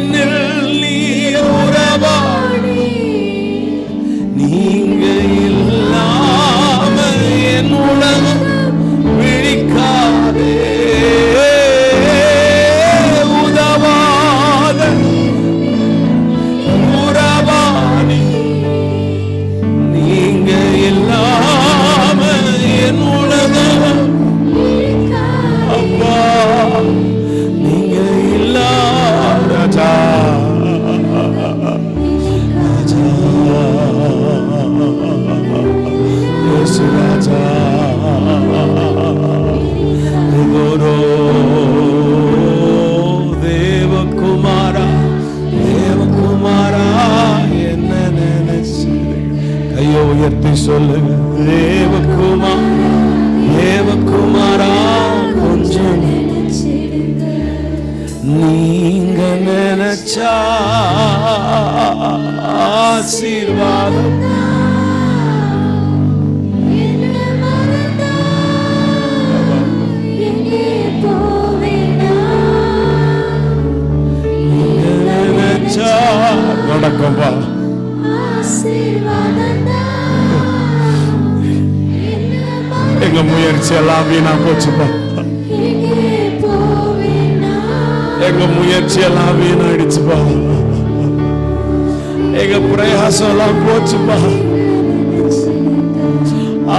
என்னில் நீ உறவாடி, நீங்க இல்லாம என் உலகம் விழிக்காதே. உதவாத உறவாடி, நீங்க இல்லாம என் உலகம் அப்பா, நீங்க இல்லாத ராஜா ராஜா இயேசு ராஜா குரு தேவகுமாரா தேவகுமாரா என்ன நினைச்சு கையை உயர்த்தி சொல்லுங்க. தேவகுமார் தேவகுமாரா கொஞ்சம் நீங்க நினைச்சா ஆசீர்வாதம் நினைச்சா நடக்கும்பா. எங்க முயற்சி எல்லாம் வீணா போச்சுப்பா. எங்க முயற்சி எல்லாம் வீணாயிடுச்சுப்பா. எங்க பிரயாசம் எல்லாம் போச்சுப்பா.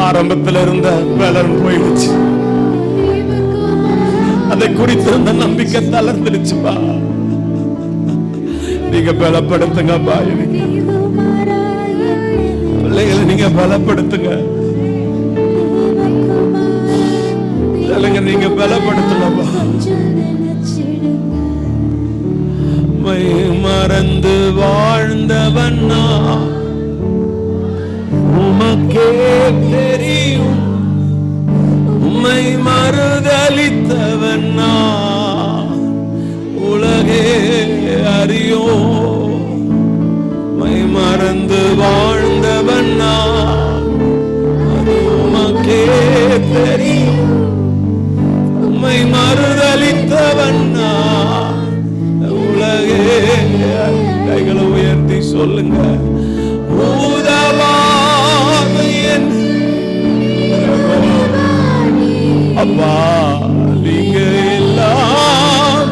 ஆரம்பத்துல இருந்த பலன் போயிடுச்சு. அதை குறித்திருந்த நம்பிக்கை தளர்ந்துடுச்சுப்பா. நீங்க பலப்படுத்துங்கப்பா. பிள்ளைகளை நீங்க பலப்படுத்துங்க. நீங்க பலப்படுத்தலப்பா. மறந்து வாழ்ந்தவன் நான், உமக்கே தெரியும். உம்மை மறுதலித்தவன் நான், உலகே அறியோ. உம்மை மறந்து வாழ்ந்தவன் நான், அது உமக்கே தெரியும். உம்மை மறுதலித்தவன் நான், உலகே. கைகளை உயர்த்தி சொல்லுங்க. அப்பா நீங்க எல்லாம்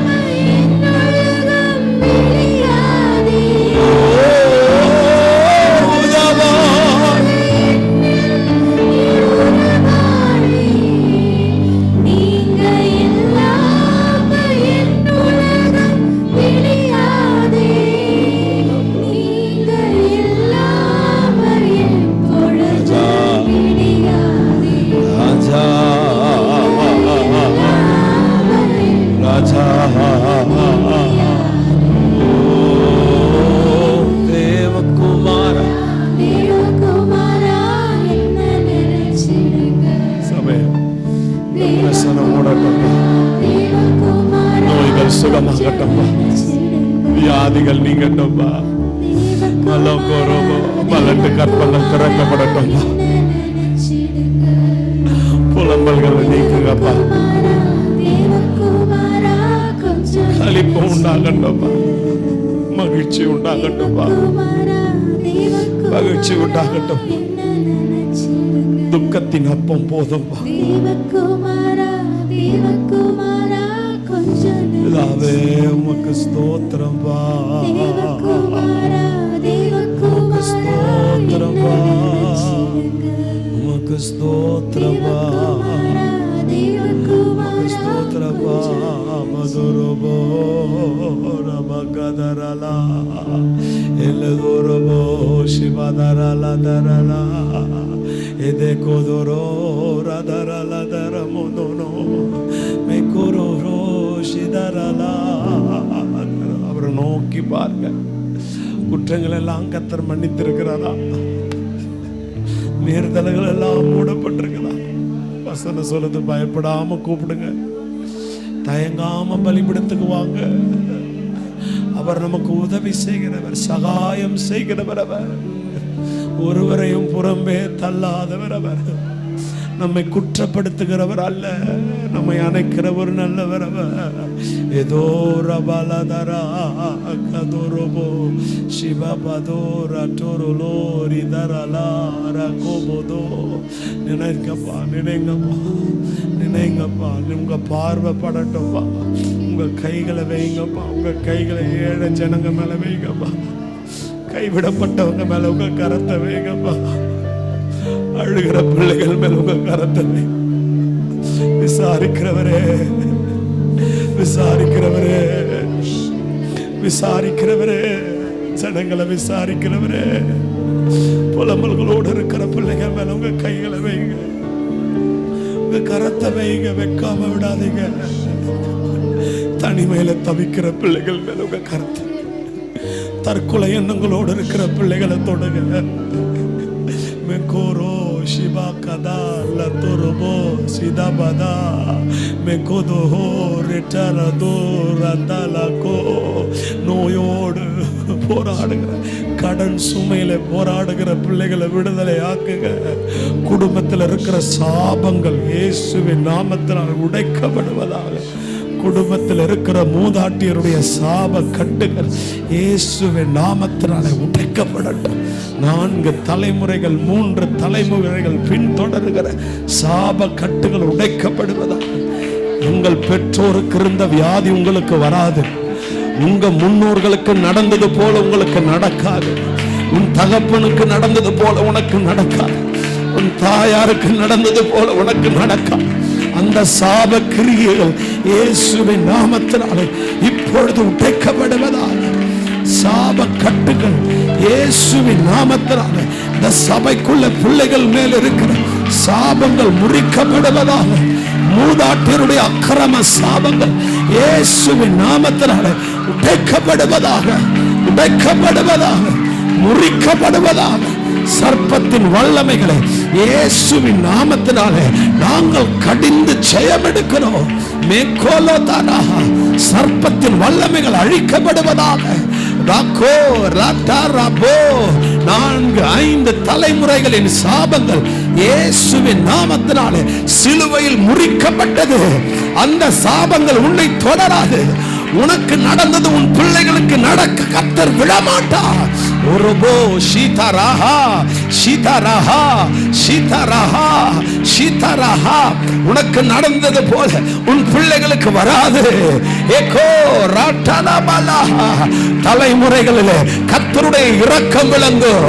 சுகமாகட்டப்பா. வியாதிகள் நீங்கட்டப்பா. மலட்டு கற்பங்கள் திறக்கப்படட்டப்பா. புலம்பல்களை நீக்குங்கப்பா. களிப்பு உண்டாகட்டப்பா. மகிழ்ச்சி உண்டாகட்டப்பா. மகிழ்ச்சி உண்டாகட்டும். துக்கத்தின் அப்பம் போதும்பா. பிதாவே உமக்கு ஸ்தோத்திரம்பா. உமக்கு ஸ்தோத்திரம்பா. உமக்கு ஸ்தோத்திரம்பா. உமக்கு ஸ்தோத்திரம்பா. மதுரபோ ரபகதரலா எல்லதுரபோ சிவதரலா தரலா எதே கோதரோ ரதரலா தரமோனோ மேகோரோ சிதரலா. அவரை நோக்கி பாருங்க. குற்றங்கள் எல்லாம் கர்த்தர் மன்னித்திருக்கிறாரா? மீறுதல்கள் எல்லாம் மூடப்பட்டிருக்கிறா? வசனம் சொல்லுது, பயப்படாம கூப்பிடுங்க, தயங்காம பலிபீடத்துக்கு வாங்க. அவர் நமக்கு உதவி செய்கிறவர், சகாயம் செய்கிறவர். அவர் ஒருவரையும் புறம்பே தள்ளாதவர். அவர் நம்மை குற்றப்படுத்துகிறவர் அல்ல, நம்மை அணைக்கிறவர் நல்லவர் அவர். ஏதோ ரபலதரா கதோரோபோ சிவபதோரா டோரோலோரி தரலா ரகோபோதோ. நினைங்கப்பா, நினைங்கப்பா, நினைங்கப்பா. உங்க பார்வை படட்டும்ப்பா. உங்க கைகளை வைங்கப்பா. உங்க கைகளை ஏழை ஜனங்க மேல வைங்கப்பா. கைவிடப்பட்டவங்க மேல உங்க கரத்தை வைங்கப்பா. அழுகிற பிள்ளைகள் மேல உங்க கரத்தை வைங்க. விசாரிக்கிறவரே, விசாரிக்கிறவரே, விசாரிக்கிறவரே, ஜனங்களை விசாரிக்கிறவரே, புலம்பல்களோடு இருக்கிற பிள்ளைகள் மேல உங்க கைகளை வைங்க. உங்க கரத்தை வைங்க. வைக்காம விடாதீங்க. தனிமையில தவிக்கிற பிள்ளைகள் மேல உங்க கரத்தை, தற்கொலை எண்ணங்களோடு இருக்கிற பிள்ளைகளை தொடுங்க. மெகோரோ சிவா கதா லத்தோரோபோ சிதாபதா மெகோதோஹோ ரெட்டரதோ ரதலகோ. நோயோடு போராடுகிற, கடன் சுமையில போராடுகிற பிள்ளைகளை விடுதலை ஆக்குங்க. குடும்பத்தில் இருக்கிற சாபங்கள் இயேசுவின் நாமத்தினால் உடைக்கப்படுவதாக. குடும்பத்தில் இருக்கிற மூதாட்டியருடைய சாப கட்டுகள் இயேசுவின் நாமத்தினாலே உடைக்கப்படட்டும். 4 தலைமுறைகள் 3 தலைமுறைகள் பின்தொடர்கிற சாப கட்டுகள் உடைக்கப்படுவதாக. உங்கள் பெற்றோருக்கு இருந்த வியாதி உங்களுக்கு வராது. உங்க முன்னோர்களுக்கு நடந்தது போல உங்களுக்கு நடக்காது. உன் தகப்பனுக்கு நடந்தது போல உனக்கு நடக்காது. உன் தாயாருக்கு நடந்தது போல உனக்கு நடக்காது. அந்த சாப கிரியைகள் இயேசுவின் நாமத்தினாலே இப்பொழுது உடைக்கப்படுவதாக. சாப கட்டுகள் இயேசுவின் நாமத்தினாலே இந்த சபைக்குள்ள பிள்ளைகள் மேல் இருக்கிற சாபங்கள் முறிக்கப்படுவதாக. மூதாட்டியருடைய அக்கிரம சாபங்கள் இயேசுவின் நாமத்தினாலே உடைக்கப்படுவதாக, உடைக்கப்படுவதாக, முறிக்கப்படுவதாக. சர்ப்பத்தின் வல்லமைகளை இயேசுவின் நாமத்தினாலே நாங்கள் கடிந்து ஜெயமெடுக்கிறோம். சர்ப்பத்தின் வல்லமைகள் அழிக்கப்படுவதாக. 4-5 தலைமுறைகளின் சாபங்கள் இயேசுவின் நாமத்தினாலே சிலுவையில் முறிக்கப்பட்டது. அந்த சாபங்கள் உன்னை தொடராது. உனக்கு நடந்தது உன் பிள்ளைகளுக்கு நடக்க கர்த்தர் விடமாட்டார். ஒருபோ சீதாராஹா சீதாராஹா சீதாராஹா சீதாராஹா. உனக்கு நடந்தது போல உன் பிள்ளைகளுக்கு வராது. ஏகோ ராட்டனபலா. தலைமுறைகளிலே கர்த்தருடைய இரக்கம் விளங்கும்.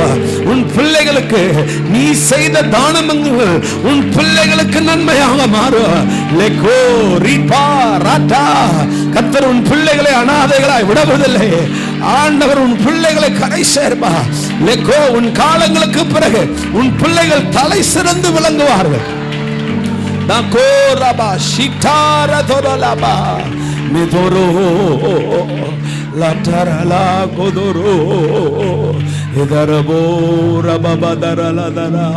உன் பிள்ளைகளுக்கு நீ செய்த தானங்கள் உன் பிள்ளைகளுக்கு நன்மையாக மாறும். லெகோ ரிபா ராட்டா. கர்த்தர் உன் பிள்ளைகளை அனாதைகளாய் விடுவதில்லை. ஆண்டவர் உன் பிள்ளைகளை கரை சேர்ப்பா. லெகோ உன் காலங்களுக்கு பிறகு உன் பிள்ளைகள் தலை சிறந்து விளங்குவார்கள். நகோ ரபா சிட்டார தோரலபா மிதோரோ லட்டரலா கோதோரோ இதரபோ ரபபதரலதரா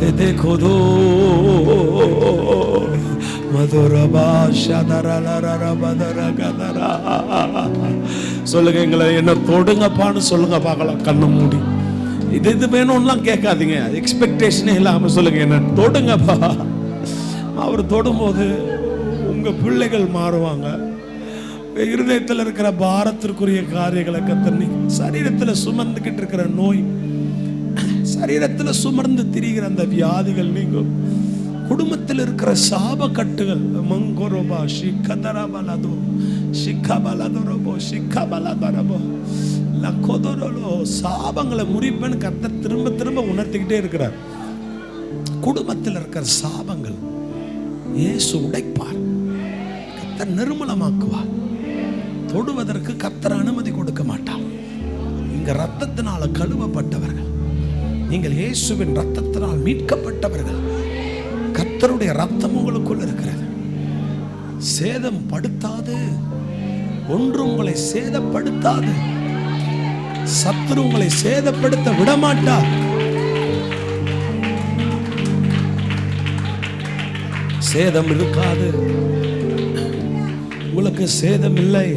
எதேகோதோ சொல்லுங்க, எங்களை என்ன தொடுங்கப்பான்னு சொல்லுங்க பார்க்கலாம். கண்ணை மூடி இது வேணும்லாம் கேட்காதீங்க. எக்ஸ்பெக்டேஷனே இல்லாம சொல்லுங்க, என்ன தொடுங்கப்பா. அவர் தொடும்போது உங்க பிள்ளைகள் மாறுவாங்க. இருதயத்தில் இருக்கிற பாரத்திற்குரிய காரியங்களை கத்தர், சரீரத்தில் சுமந்துகிட்டு இருக்கிற நோய், சரீரத்தில் சுமர்ந்து திரிகிற அந்த வியாதிகள் நீங்கும். குடும்பத்தில் இருக்கிற சாப கட்டுகள் மங்கோரோபா ஷிக்கதரபலதோ ஷிக்கபலதோரோபோ ஷிக்கபலதரபோ லக்கோதோரோலோ. சாபங்களை முறிப்பேன்னு கர்த்தர் திரும்ப திரும்ப உணர்த்திக்கிட்டே இருக்கிறார். குடும்பத்தில் இருக்கிற சாபங்கள் இயேசு உடைப்பார். கர்த்தர் நிர்மூலமாக்குவார். தொடுவதற்கு கர்த்தர் அனுமதி கொடுக்க மாட்டார். இங்க ரத்தத்தினால கழுவப்பட்டவர்கள், நீங்கள் இயேசுவின் ரத்தத்தினால் மீட்கப்பட்டவர்கள். கர்த்தருடைய ரத்தம் உங்களுக்குள் இருக்கிறது. சேதம் படுத்தாது, ஒன்று உங்களை சேதப்படுத்தாது. சத்துரு உங்களை சேதப்படுத்த விடமாட்டார். சேதம் இருக்காது. உங்களுக்கு சேதம் இல்லை.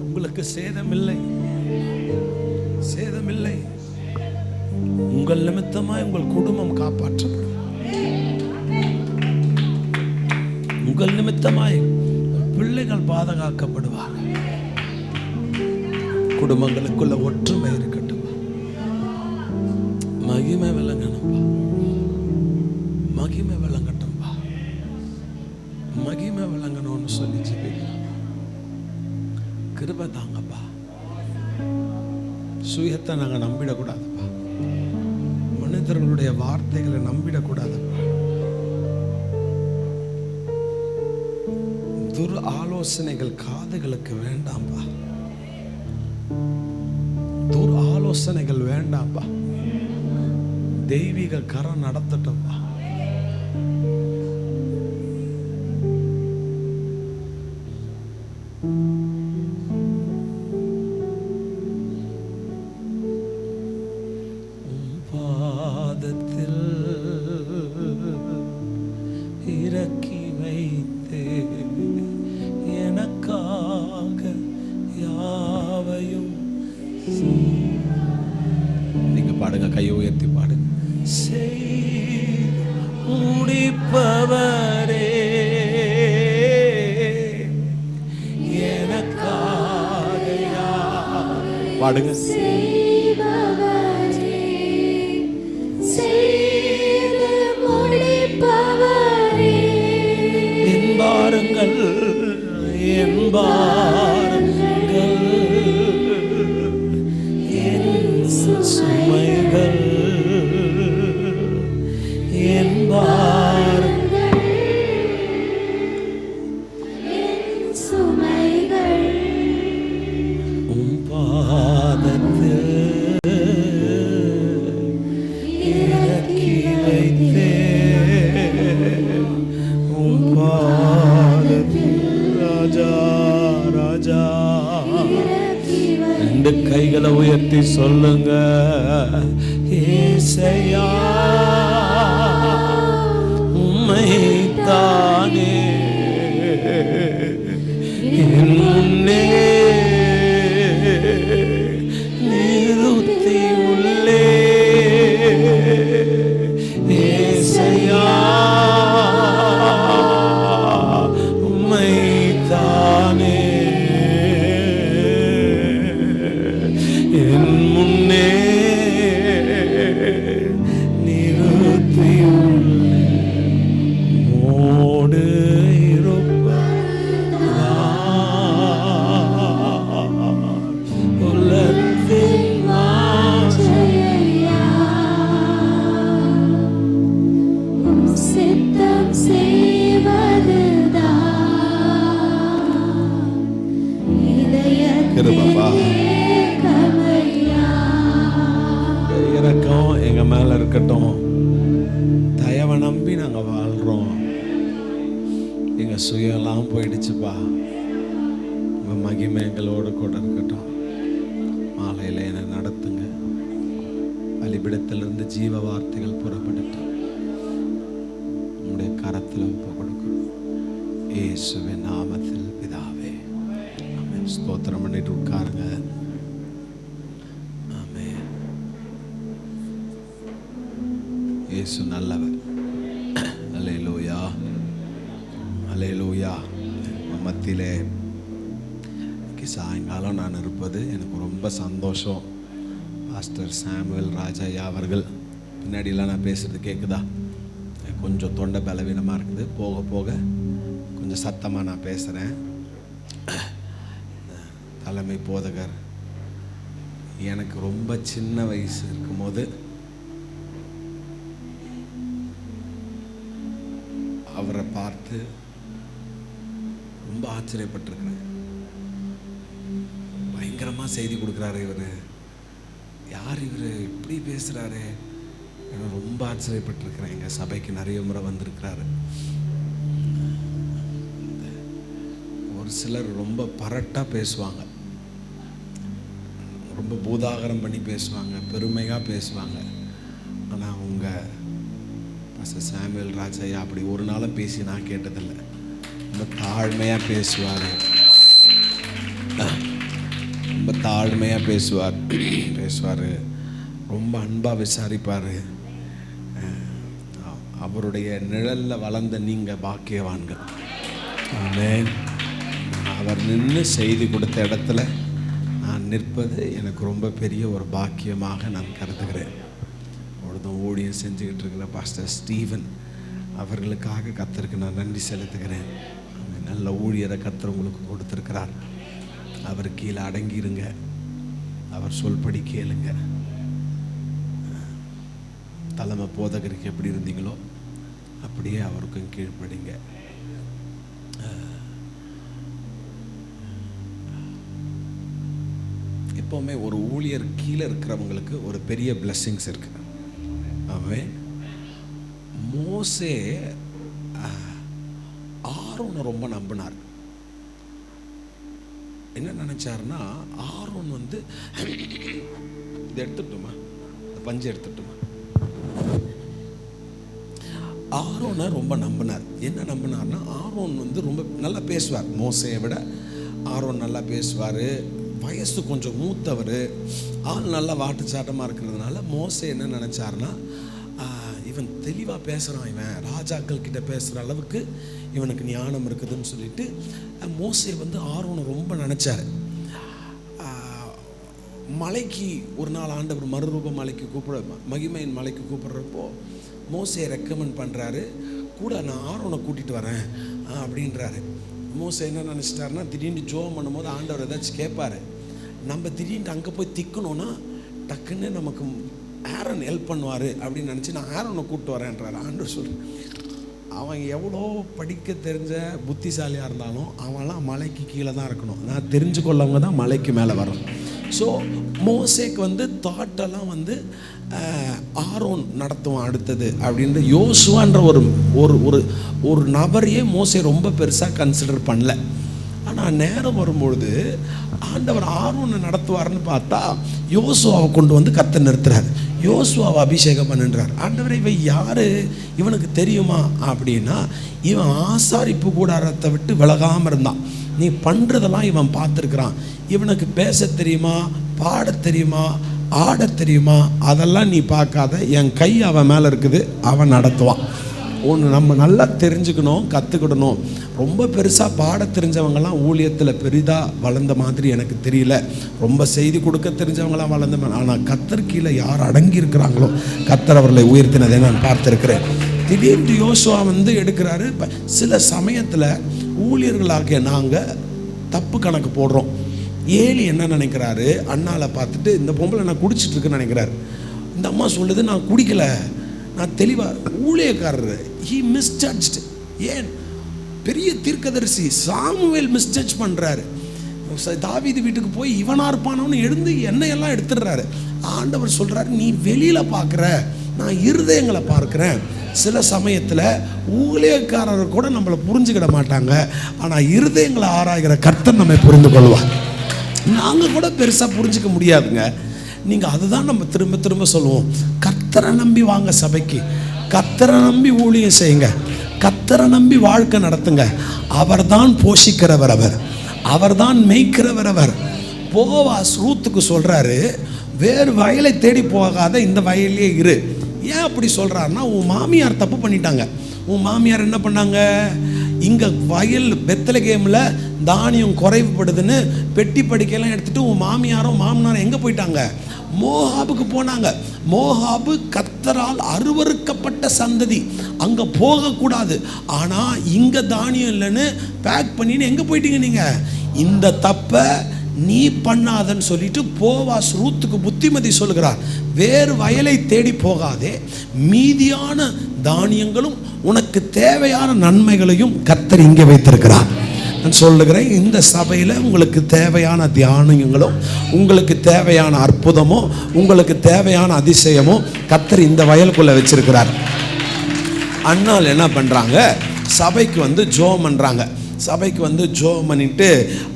உங்களுக்கு சேதம் இல்லை. சேதம் இல்லை. உங்கள் நிமித்தமாய் உங்கள் குடும்பம் காப்பாற்றப்படும். உங்கள் நிமித்தமாய் பிள்ளைகள் பாதுகாக்கப்படுவார்கள். குடும்பங்களுக்குள்ள ஒற்றுமை இருக்கட்டும். மகிமை விளங்கணும்பா, மகிமை விளங்கட்டும்பா, மகிமை விளங்கணும்னு சொல்லி ஜெபிக்கிறோம். கிருபை தாங்கப்பா. சுயத்தை நாங்கள் நம்பிடக்கூடாதுப்பா. மனிதர்களுடைய வார்த்தைகளை நம்பிடக்கூடாதுப்பா. துர் ஆலோசனைகள் காதுகளுக்கு வேண்டாம்பா. துர் ஆலோசனைகள் வேண்டாம்பா. தெய்வீக கரம் நடத்தட்டும்பா. பாதத்தில் இறக்கி வைத்து எனக்காக யாவையும் நீங்க பாடுங்க, கையை உயர்த்தி பாடுங்க. முடிப்பவரே எனக்காக பாடுங்க. என்பாருங்கள் என்பாருங்கள் என் சுமைகள் என்பாருங்கள் என் சுமைகள் உம் பாதத்தில் இறக்கி வைத்தே உம் பாதத்தில் ராஜா ராஜா. ரெண்டு கைகளை உயர்த்தி சொல்லுங்க, ஏசையா உம்மைத்தானே என் முன்னே நிறுத்தி உள்ளே. ஏசையா உம்மைத்தானே என் முன்னே நிறுத்தி உள்ளே. மோடு இறக்கம் எங்க மேல இருக்கட்டும். தயவை நம்பி நாங்க வாழ்றோம். எங்க சுயெல்லாம் போயிடுச்சுப்பா. உங்க மகிமை எங்களோடு கூட இருக்கட்டும். மாலையில என்னை நடத்துங்க. பலிபிடத்திலிருந்து ஜீவ வார்த்தைகள் புறப்பட்டு உங்களுடைய கரத்தில் ஒப்பு கொடுக்கணும். இயேசுவின் நாமத்தில் பிதாவே, ஆமென். ஸ்தோத்திரம் பண்ணிட்டு உட்காருங்க. ஆமென். இயேசு நல்லவர். அல்லேலூயா, அல்லேலூயா. மத்தியிலே சாயங்காலம் நான் இருப்பது எனக்கு ரொம்ப சந்தோஷம். பாஸ்டர் சாமுவேல் ராஜையா அவர்கள் பின்னாடிலாம் நான் பேசுகிறது கேட்குதா? கொஞ்சம் தொண்டை பலவீனமாக இருக்குது. போக போக கொஞ்சம் சத்தமாக நான் பேசுகிறேன். தலைமை போதகர் எனக்கு ரொம்ப சின்ன வயசு இருக்கும்போது அவரை பார்த்து ரொம்ப ஆச்சரியப்பட்டிருக்கிறேன். பயங்கரமாக செய்தி கொடுக்குறாரு இவர். யார் இவர் இப்படி பேசுகிறாரு? நான் ரொம்ப ஆச்சரியப்பட்டிருக்கிறேன். எங்கள் சபைக்கு நிறைய முறை வந்திருக்கிறாரு. ஒரு சிலர் ரொம்ப பரட்டாக பேசுவாங்க, ரொம்ப பூதாகரம் பண்ணி பேசுவாங்க, பெருமையாக பேசுவாங்க. ஆனால் அவங்க பாஸ்டர் சாமுவேல் ராஜையா அப்படி ஒரு நாளும் பேசி நான் கேட்டதில்லை. ரொம்ப தாழ்மையாக பேசுவார், ரொம்ப தாழ்மையாக பேசுவார். ரொம்ப அன்பாக விசாரிப்பார். அவருடைய நிழலில் வளர்ந்த நீங்கள் பாக்கியவான்கள். ஆமென். அவர் நின்று செய்தி கொடுத்த இடத்துல நான் நிற்பது எனக்கு ரொம்ப பெரிய ஒரு பாக்கியமாக நான் கருதுகிறேன். அவ்வளோதான் ஊழியம் செஞ்சுக்கிட்டு இருக்கிற பாஸ்டர் ஸ்டீவன் அவர்களுக்காக கர்த்தருக்கு நான் நன்றி செலுத்துகிறேன். நல்ல ஊழியரை கர்த்தர் உங்களுக்கு கொடுத்துருக்கிறார். அவர் கீழே அடங்கிருங்க, அவர் சொல்படி கேளுங்க. தலைமை போதகருக்கு எப்படி இருந்தீங்களோ அப்படியே அவருக்கும் கீழ்ப்படிங்க. எப்போவுமே ஒரு ஊழியர் கீழே இருக்கிறவங்களுக்கு ஒரு பெரிய பிளெஸ்ஸிங்ஸ் இருக்கு. ஆமே. மோசே ஆரோனை ரொம்ப நம்பினார். என்ன நினைச்சாருன்னா, ஆரோன் வந்து இதை எடுத்துட்டுமா, இந்த பஞ்சு எடுத்துட்டுமா, ஆரோனை ரொம்ப நம்பினார். என்ன நம்பினார்னா, ஆரோன் வந்து ரொம்ப நல்லா பேசுவார். மோசையை விட ஆரோன் நல்லா பேசுவார். வயசு கொஞ்சம் மூத்தவர், ஆள் நல்லா வாட்டுச்சாட்டமாக இருக்கிறதுனால மோசே என்ன நினச்சாருன்னா, இவன் தெளிவாக பேசுகிறான், இவன் ராஜாக்கள் கிட்ட பேசுகிற அளவுக்கு இவனுக்கு ஞானம் இருக்குதுன்னு சொல்லிட்டு மோசே வந்து ஆரோனை ரொம்ப நினச்சார். மலைக்கு ஒரு நாள் ஆண்டவர் மறுரூப மலைக்கு மகிமையின் மலைக்கு கூப்பிடுறப்போ மோசே ரெக்கமெண்ட் பண்ணுறாரு, கூட நான் ஆரோனை கூட்டிகிட்டு வரேன் அப்படின்றாரு. மோசே என்ன நினச்சிட்டாருன்னா, திடீர்னு ஜோம் பண்ணும்போது ஆண்டவர் ஏதாச்சும் கேட்பார். நம்ம திடீர்னு அங்கே போய் திக்கணும்னா டக்குன்னு நமக்கு ஆரோன் ஹெல்ப் பண்ணுவார் அப்படின்னு நினச்சி நான் ஆரோனை கூப்பிட்டு வரேன்றார். ஆண்டவர் சொல்கிறேன், அவன் எவ்வளோ படிக்க தெரிஞ்ச புத்திசாலியாக இருந்தாலும் அவன்லாம் மலைக்கு கீழே தான் இருக்கணும். நான் தெரிஞ்சு கொள்ளவங்க தான் மலைக்கு மேலே வரணும். ஸோ மோசேக்கு வந்து தாட்டெல்லாம் வந்து ஆரோன் நடத்துவான் அடுத்தது அப்படின்ற யோசுவான்ற ஒரு நபரையே மோசே ரொம்ப பெருசாக கன்சிடர் பண்ணல. ஆனால் நேரம் வரும்பொழுது ஆண்டவர் ஆரோனை நடத்துவார்னு பார்த்தா யோசுவாவை கொண்டு வந்து கர்த்தர் நிறுத்துறாரு. யோசுவாவை அபிஷேகம் பண்ணுன்றார். ஆண்டவரை இவன் யார், இவனுக்கு தெரியுமா அப்படின்னா, இவன் ஆசாரிப்பு கூடாரத்தை விட்டு விலகாமல் இருந்தான். நீ பண்ணுறதெல்லாம் இவன் பார்த்துருக்குறான். இவனுக்கு பேச தெரியுமா, பாட தெரியுமா, ஆட தெரியுமா, அதெல்லாம் நீ பார்க்காத. என் கை அவன் மேலே இருக்குது, அவன் நடத்துவான். ஒன்று நம்ம நல்லா தெரிஞ்சுக்கணும், கற்றுக்கிடணும். ரொம்ப பெருசாக பாட தெரிஞ்சவங்கலாம் ஊழியத்தில் பெரிதாக வளர்ந்த மாதிரி எனக்கு தெரியல. ரொம்ப செய்தி கொடுக்க தெரிஞ்சவங்களாம் வளர்ந்த, ஆனால் கர்த்தர் கீழே யார் அடங்கி இருக்கிறாங்களோ கர்த்தர் அவர்களை உயர்த்தினதை நான் பார்த்துருக்கிறேன். திடீர்னு யோசுவா வந்து எடுக்கிறாரு. சில சமயத்தில் ஊழியர்களாகிய நாங்கள் தப்பு கணக்கு போடுறோம். ஏலி என்ன நினைக்கிறாரு, அண்ணாவை பார்த்துட்டு இந்த பொம்பளை நான் குடிச்சிட்டு இருக்குன்னு நினைக்கிறாரு. இந்த அம்மா சொல்லுது நான் குடிக்கல, நான் தெளிவாக. ஊழியக்காரர் ஹி மிஸ்ஜட்ஜ்ட். ஏன்? பெரிய தீர்க்கதரிசி சாமுவேல் மிஸ்ஜட்ஜ் பண்ணுறாரு. தாவீது வீட்டுக்கு போய் இவனா இருப்பானவனு எழுந்து எண்ணெயெல்லாம் எடுத்துடுறாரு. ஆண்டவர் சொல்கிறாரு, நீ வெளியில் பார்க்குற, நான் இருதயங்களை பார்க்குறேன். சில சமயத்தில் ஊழியக்காரர் கூட நம்மளை புரிஞ்சுக்கிட மாட்டாங்க, ஆனால் இருதயங்களை ஆராய்கிற கர்த்தர் நம்மை புரிந்து கொள்வார். நாங்கள் கூட பெருசாக புரிஞ்சிக்க முடியாதுங்க. நீங்கள் அதுதான் நம்ம திரும்ப திரும்ப சொல்லுவோம். கர்த்தரை நம்பி வாங்க சபைக்கு, கர்த்தரை நம்பி ஊழியம் செய்யுங்க, கர்த்தரை நம்பி வாழ்க்கை நடத்துங்க. அவர் தான் போஷிக்கிறவர், அவர் தான் மேய்க்கிறவர். அவர் போவாஸ் ரூத்துக்கு சொல்கிறாரு, வேறு வயலை தேடி போகாத, இந்த வயல்லே இரு. ஏன் அப்படி சொல்கிறாருன்னா, உன் மாமியார் தப்பு பண்ணிட்டாங்க. உன் மாமியார் என்ன பண்ணாங்க, இங்கே வயல் பெத்லகேமில் தானியம் குறைவுபடுதுன்னு பெட்டி படிக்கையெல்லாம் எடுத்துகிட்டு உன் மாமியாரும் மாமனாரும் எங்கே போயிட்டாங்க, மோகாபுக்கு போனாங்க. மோகாபு கர்த்தரால் அருவருக்கப்பட்ட சந்ததி, அங்கே போகக்கூடாது. ஆனால் இங்கே தானியம் இல்லைன்னு பேக் பண்ணின்னு எங்கே போயிட்டீங்க நீங்கள், இந்த தப்பை நீ பண்ணாதன்னு சொல்லிட்டு போவாஸ் ரூத்துக்கு புத்திமதி சொல்கிறார். வேறு வயலை தேடி போகாதே, மீதியான தானியங்களும் உனக்கு தேவையான நன்மைகளையும் கர்த்தர் இங்கே வைத்திருக்கிறார். நான் சொல்லுகிறேன், இந்த சபையில் உங்களுக்கு தேவையான தியானங்களோ, உங்களுக்கு தேவையான அற்புதமோ, உங்களுக்கு தேவையான அதிசயமோ கர்த்தர் இந்த வயலுக்குள்ளே வச்சிருக்கிறார். அண்ணால் என்ன பண்ணுறாங்க, சபைக்கு வந்து ஜோம் பண்ணுறாங்க. சபைக்கு வந்து ஜோம் பண்ணிட்டு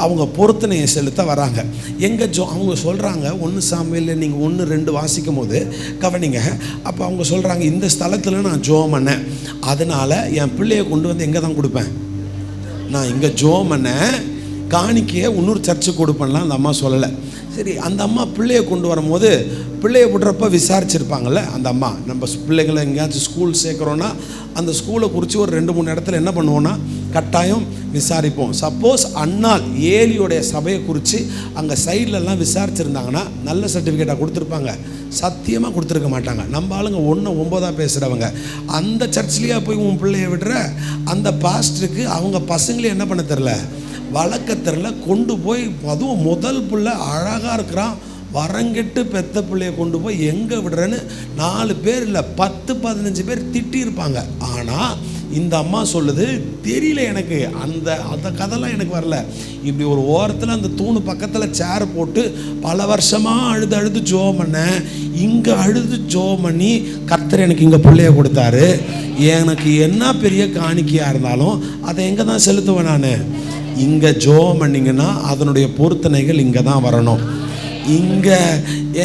அவங்க பொருத்தனையை செலுத்த வராங்க. எங்கே அவங்க சொல்கிறாங்க, 1 சாமுவேல் நீங்கள் 1-2 வாசிக்கும் போது கவனிங்க. அப்போ அவங்க சொல்கிறாங்க, இந்த ஸ்தலத்தில் நான் ஜோம் பண்ணேன், அதனால் என் பிள்ளையை கொண்டு வந்து எங்கே தான் கொடுப்பேன், நான் இங்கே ஜோம் பண்ணேன், காணிக்கையை இன்னொரு சர்ச்சுக்கு கொடுப்பேன்லாம் அந்த அம்மா சொல்லலை. சரி, அந்த அம்மா பிள்ளையை கொண்டு வரும்போது பிள்ளையை விடுறப்ப விசாரிச்சிருப்பாங்கள்ல அந்த அம்மா. நம்ம பிள்ளைகளை எங்கேயாச்சும் ஸ்கூல் சேர்க்குறோன்னா அந்த ஸ்கூலை குறித்து ஒரு 2-3 இடத்துல என்ன பண்ணுவோன்னா கட்டாயம் விசாரிப்போம். சப்போஸ் அன்னாள் ஏலியோடைய சபையை குறித்து அங்கே சைட்லலாம் விசாரிச்சுருந்தாங்கன்னா நல்ல சர்டிஃபிகேட்டாக கொடுத்துருப்பாங்க? சத்தியமாக கொடுத்துருக்க மாட்டாங்க. நம்ம ஆளுங்க 1-9 பேசுகிறவங்க. அந்த சர்ச்லேயே போய் உன் பிள்ளைய விடுற அந்த பாஸ்டருக்கு அவங்க பசங்களே என்ன பண்ண தெரில, வளர்க்க தெரில. கொண்டு போய் அதுவும் முதல் பிள்ளை அழகாக இருக்கிறான், வரங்கெட்டு பெத்த பிள்ளைய கொண்டு போய் எங்கே விடுறேன்னு 4 பேர் இல்லை 10-15 பேர் திட்டியிருப்பாங்க. ஆனால் இந்த அம்மா சொல்லுது, தெரியல எனக்கு, அந்த கதைலாம் எனக்கு வரல. இப்படி ஒரு ஓரத்தில் அந்த தூணு பக்கத்தில் சேர் போட்டு பல வருஷமாக அழுது ஜோம் பண்ணேன். இங்கே அழுது ஜோம் பண்ணி கர்த்தர் எனக்கு இங்கே பிள்ளைய கொடுத்தாரு. எனக்கு என்ன பெரிய காணிக்கையாக இருந்தாலும் அதை எங்கே தான் செலுத்துவேன் நான்? இங்கே ஜோம் பண்ணிங்கன்னா அதனுடைய பொருத்தனைகள் இங்கே தான் வரணும். இங்கே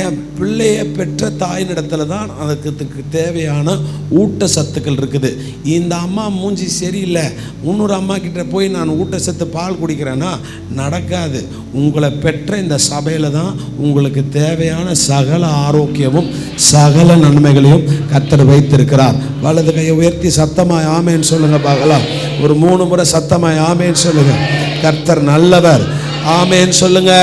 என் பிள்ளைய பெற்ற தாயினிடத்துல தான் அதுக்கு தேவையான ஊட்டச்சத்துக்கள் இருக்குது. இந்த அம்மா மூஞ்சி சரியில்லை, இன்னொரு அம்மா கிட்ட போய் நான் ஊட்டச்சத்து பால் குடிக்கிறேன்னா நடக்காது. உங்களை பெற்ற இந்த சபையில் தான் உங்களுக்கு தேவையான சகல ஆரோக்கியமும் சகல நன்மைகளையும் கர்த்தர் வைத்திருக்கிறார். வலது கையை உயர்த்தி சத்தமாய் ஆமேன்னு சொல்லுங்க பார்க்கலாம். ஒரு 3 முறை சத்தமாய் ஆமேன்னு சொல்லுங்க. கர்த்தர் நல்லவர். ஆமேன்னு சொல்லுங்க.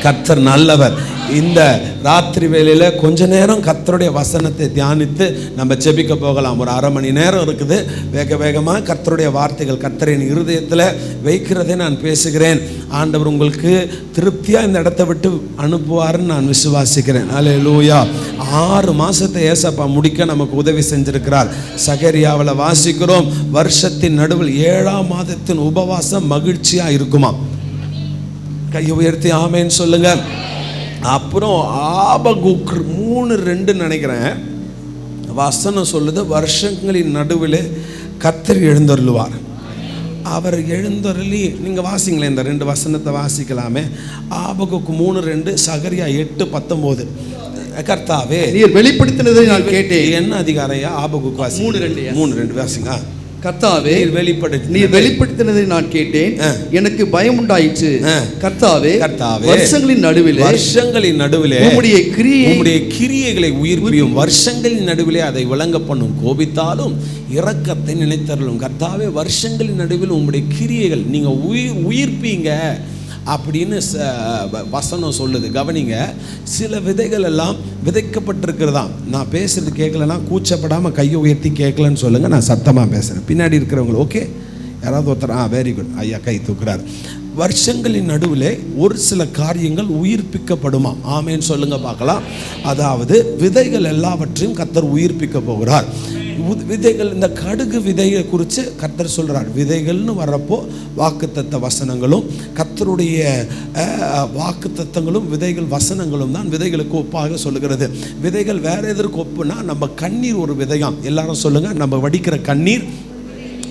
கர்த்தர் நல்லவர். இந்த ராத்திரி வேளையில் கொஞ்ச நேரம் கர்த்தருடைய வசனத்தை தியானித்து நம்ம ஜெபிக்க போகலாம். ஒரு 1/2 மணி நேரம் இருக்குது. வேகமாக கர்த்தருடைய வார்த்தைகள் கர்த்தரின் இருதயத்தில் வைக்கிறதை நான் பேசுகிறேன். ஆண்டவர் உங்களுக்கு திருப்தியாக இந்த இடத்த விட்டு அனுப்புவார்னு நான் விசுவாசிக்கிறேன். அல்லேலூயா. 6 மாதத்தை ஏசப்பா முடிக்க நமக்கு உதவி செஞ்சிருக்கிறார். சகரியாவில் வாசிக்கிறோம், வருஷத்தின் நடுவில் 7ஆம் மாதத்தின் உபவாசம் மகிழ்ச்சியாக இருக்குமா? கையை உயர்த்தி ஆமேன்னு சொல்லுங்க. அப்புறம் ஆபகுக் 3:2 நினைக்கிறேன் வசனம் சொல்லுது, வருஷங்களின் நடுவில் கர்த்தர் எழுந்தருளுவார். அவர் எழுந்தருளி, நீங்கள் வாசிங்களேன், இந்த 2 வசனத்தை வாசிக்கலாமே. ஆபகுக் 3:2, சகரியா 8:19. கர்த்தாவே நீர் வெளிப்படுத்தினதை நான் கேட்டேன். என்ன அதிகாரையா? ஆபகுக் வாசி 3:2 வாசிங்க. கர்த்தாவே நீர் வெளிப்படுத்தினதை நான் கேட்டேன், எனக்கு பயம் உண்டாயிற்று. கர்த்தாவே வருஷங்களின் நடுவிலே உம்முடைய கிரியைகளை உயிர்ப்பியும், வருஷங்களின் நடுவிலே அதை விளங்க பண்ணும். கோபித்தாலும் இரக்கத்தை நினைத்தருளும். கர்த்தாவே வருஷங்களின் நடுவில் உம்முடைய கிரியைகள் நீங்க உயிர்ப்பீங்க அப்படின்னு வசனம் சொல்லுது. கவனிங்க, சில விதைகள் எல்லாம் விதைக்கப்பட்டிருக்கிறதாம். நான் பேசுறது கேட்கலன்னா கூச்சப்படாமல் கையை உயர்த்தி கேட்கலன்னு சொல்லுங்கள். நான் சத்தமாக பேசுகிறேன். பின்னாடி இருக்கிறவங்க ஓகே, யாராவது ஒருத்தர் வெரி குட் ஐயா கை தூக்குறாரு. வருஷங்களின் நடுவில் ஒரு சில காரியங்கள் உயிர்ப்பிக்கப்படுமா? ஆமேன்னு சொல்லுங்க பார்க்கலாம். அதாவது விதைகள் எல்லாவற்றையும் கர்த்தர் உயிர்ப்பிக்க போகிறார். விதைகள், இந்த கடுகு விதையை குறித்து கர்த்தர் சொல்கிறார். விதைகள்னு வர்றப்போ வாக்குத்தத்த வசனங்களும் கர்த்தருடைய வாக்குத்தத்தங்களும் விதைகள் வசனங்களும் தான் விதைகளுக்கு ஒப்பாக சொல்லுகிறது. விதைகள் வேற எதற்கு ஒப்புனா, நம்ம கண்ணீர் ஒரு விதையாம். எல்லாரும் சொல்லுங்க, நம்ம வடிக்கிற கண்ணீர்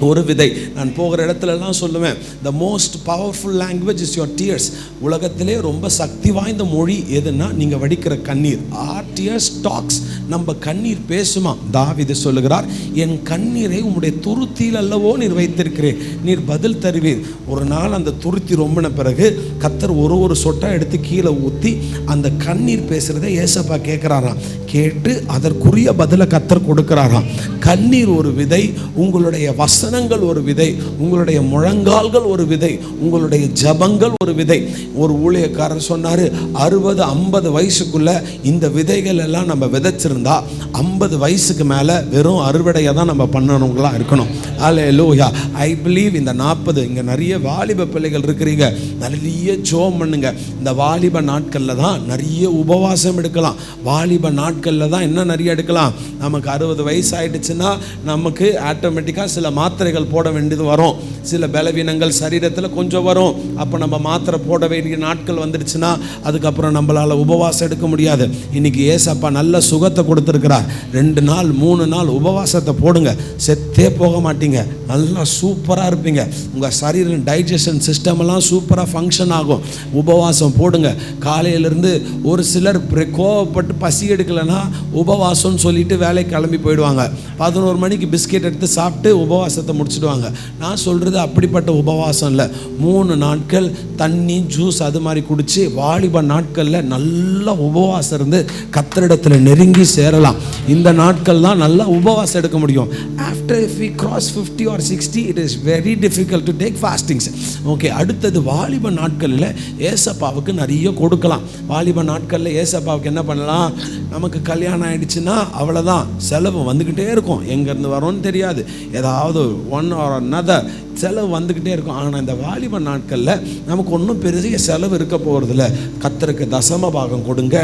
ஒரு விதை. நான் போகிற இடத்துலலாம் சொல்லுவேன், the most powerful language is your tears. உலகத்திலே ரொம்ப சக்தி வாய்ந்த மொழி எதுன்னா நீங்கள் வடிக்கிற கண்ணீர். Our tears talks. நம்ம கண்ணீர் பேசுமா? தாவீது சொல்லுகிறார், என் கண்ணீரை உம்முடைய துருத்தியில் அல்லவோ நீர் வைத்திருக்கிறேன், நீர் பதில் தருவீர். ஒரு நாள் அந்த துருத்தி ரொம்பின பிறகு கர்த்தர் ஒரு சொட்டா எடுத்து கீழே ஊற்றி அந்த கண்ணீர் பேசுகிறத ஏசப்பா கேட்குறாராம். கேட்டு அதற்குரிய பதிலை கர்த்தர் கொடுக்கிறாராம். கண்ணீர் ஒரு விதை, உங்களுடைய வசனங்கள் ஒரு விதை, உங்களுடைய முழங்கால்கள் ஒரு விதை, உங்களுடைய ஜபங்கள் ஒரு விதை. ஒரு ஊழியக்காரர் சொன்னார், 60-50 வயசுக்குள்ள இந்த விதைகள் எல்லாம் நம்ம விதைச்சிருந்தா 50 வயசுக்கு மேலே வெறும் அறுவடையை தான் நம்ம பண்ணணுங்களா இருக்கணும். அல்லேலூயா. ஐ பிலீவ் இந்த 40, இங்கே நிறைய வாலிப பிள்ளைகள் இருக்கிறீங்க, நிறைய ஜோம் பண்ணுங்க. இந்த வாலிப நாட்களில் தான் நிறைய உபவாசம் எடுக்கலாம். வாலிப நாட்களில் தான் என்ன நிறைய எடுக்கலாம். நமக்கு 60 வயசு ஆயிடுச்சுன்னா நமக்கு ஆட்டோமேட்டிக்காக சில மாத்திரைகள் போட வேண்டியது வரும். சில பலவீனங்கள் சரீரத்தில் கொஞ்சம் வரும். அப்போ நம்ம மாத்திரை போட வேண்டிய நாட்கள் வந்துடுச்சுன்னா அதுக்கப்புறம் நம்மளால் உபவாசம் எடுக்க முடியாது. இன்னைக்கு ஏசப்பா நல்ல சுகத்தை கொடுத்துருக்கிறார். 2 நாள் 3 நாள் உபவாசத்தை போடுங்க, செத்தே போக மாட்டீங்க, நல்லா சூப்பராக இருப்பீங்க. உங்கள் சரீரம் டைஜஷன் சிஸ்டம் எல்லாம் சூப்பராக ஃபங்க்ஷன் ஆகும். உபவாசம் போடுங்க. காலையிலேருந்து ஒரு சிலர் கோவப்பட்டு பசி எடுக்கலைன்னா உபவாசம்னு சொல்லிட்டு வேலைக்கு கிளம்பி போயிடுவாங்க. 11 மணிக்கு பிஸ்கெட் எடுத்து சாப்பிட்டு உபவாசத்தை முடிச்சுடுவாங்க. நான் சொல்கிறது அப்படிப்பட்ட உபவாசம் இல்லை. 3 நாட்கள் தண்ணி ஜூஸ் அது மாதிரி குடித்து வாலிப நாட்களில் நல்லா உபவாசம் இருந்து கர்த்தரிடத்தில் நெருங்கி சேரலாம். இந்த நாட்கள் தான் நல்லா உபவாசம் எடுக்க முடியும். After if we cross 50 or 60 it is very difficult to take fastings. Okay, அடுத்தது வாலிப நாட்களில் ஏசப்பாவுக்கு நிறைய கொடுக்கலாம். வாலிப நாட்களில் ஏசப்பாவுக்கு என்ன பண்ணலாம்? நமக்கு கல்யாணம் ஆயிடுச்சுன்னா அவ்வளோதான், செலவு வந்துக்கிட்டே இருக்கும். எங்கேருந்து வரோன்னு தெரியாது, ஏதாவது ஒன் ஆர் another செலவு வந்துக்கிட்டே இருக்கும். ஆனால் இந்த வாலிப நாட்களில் நமக்கு ஒன்றும் பெரிய செலவு இருக்க போகிறதில்ல. கர்த்தருக்கு தசம பாகம் கொடுங்க,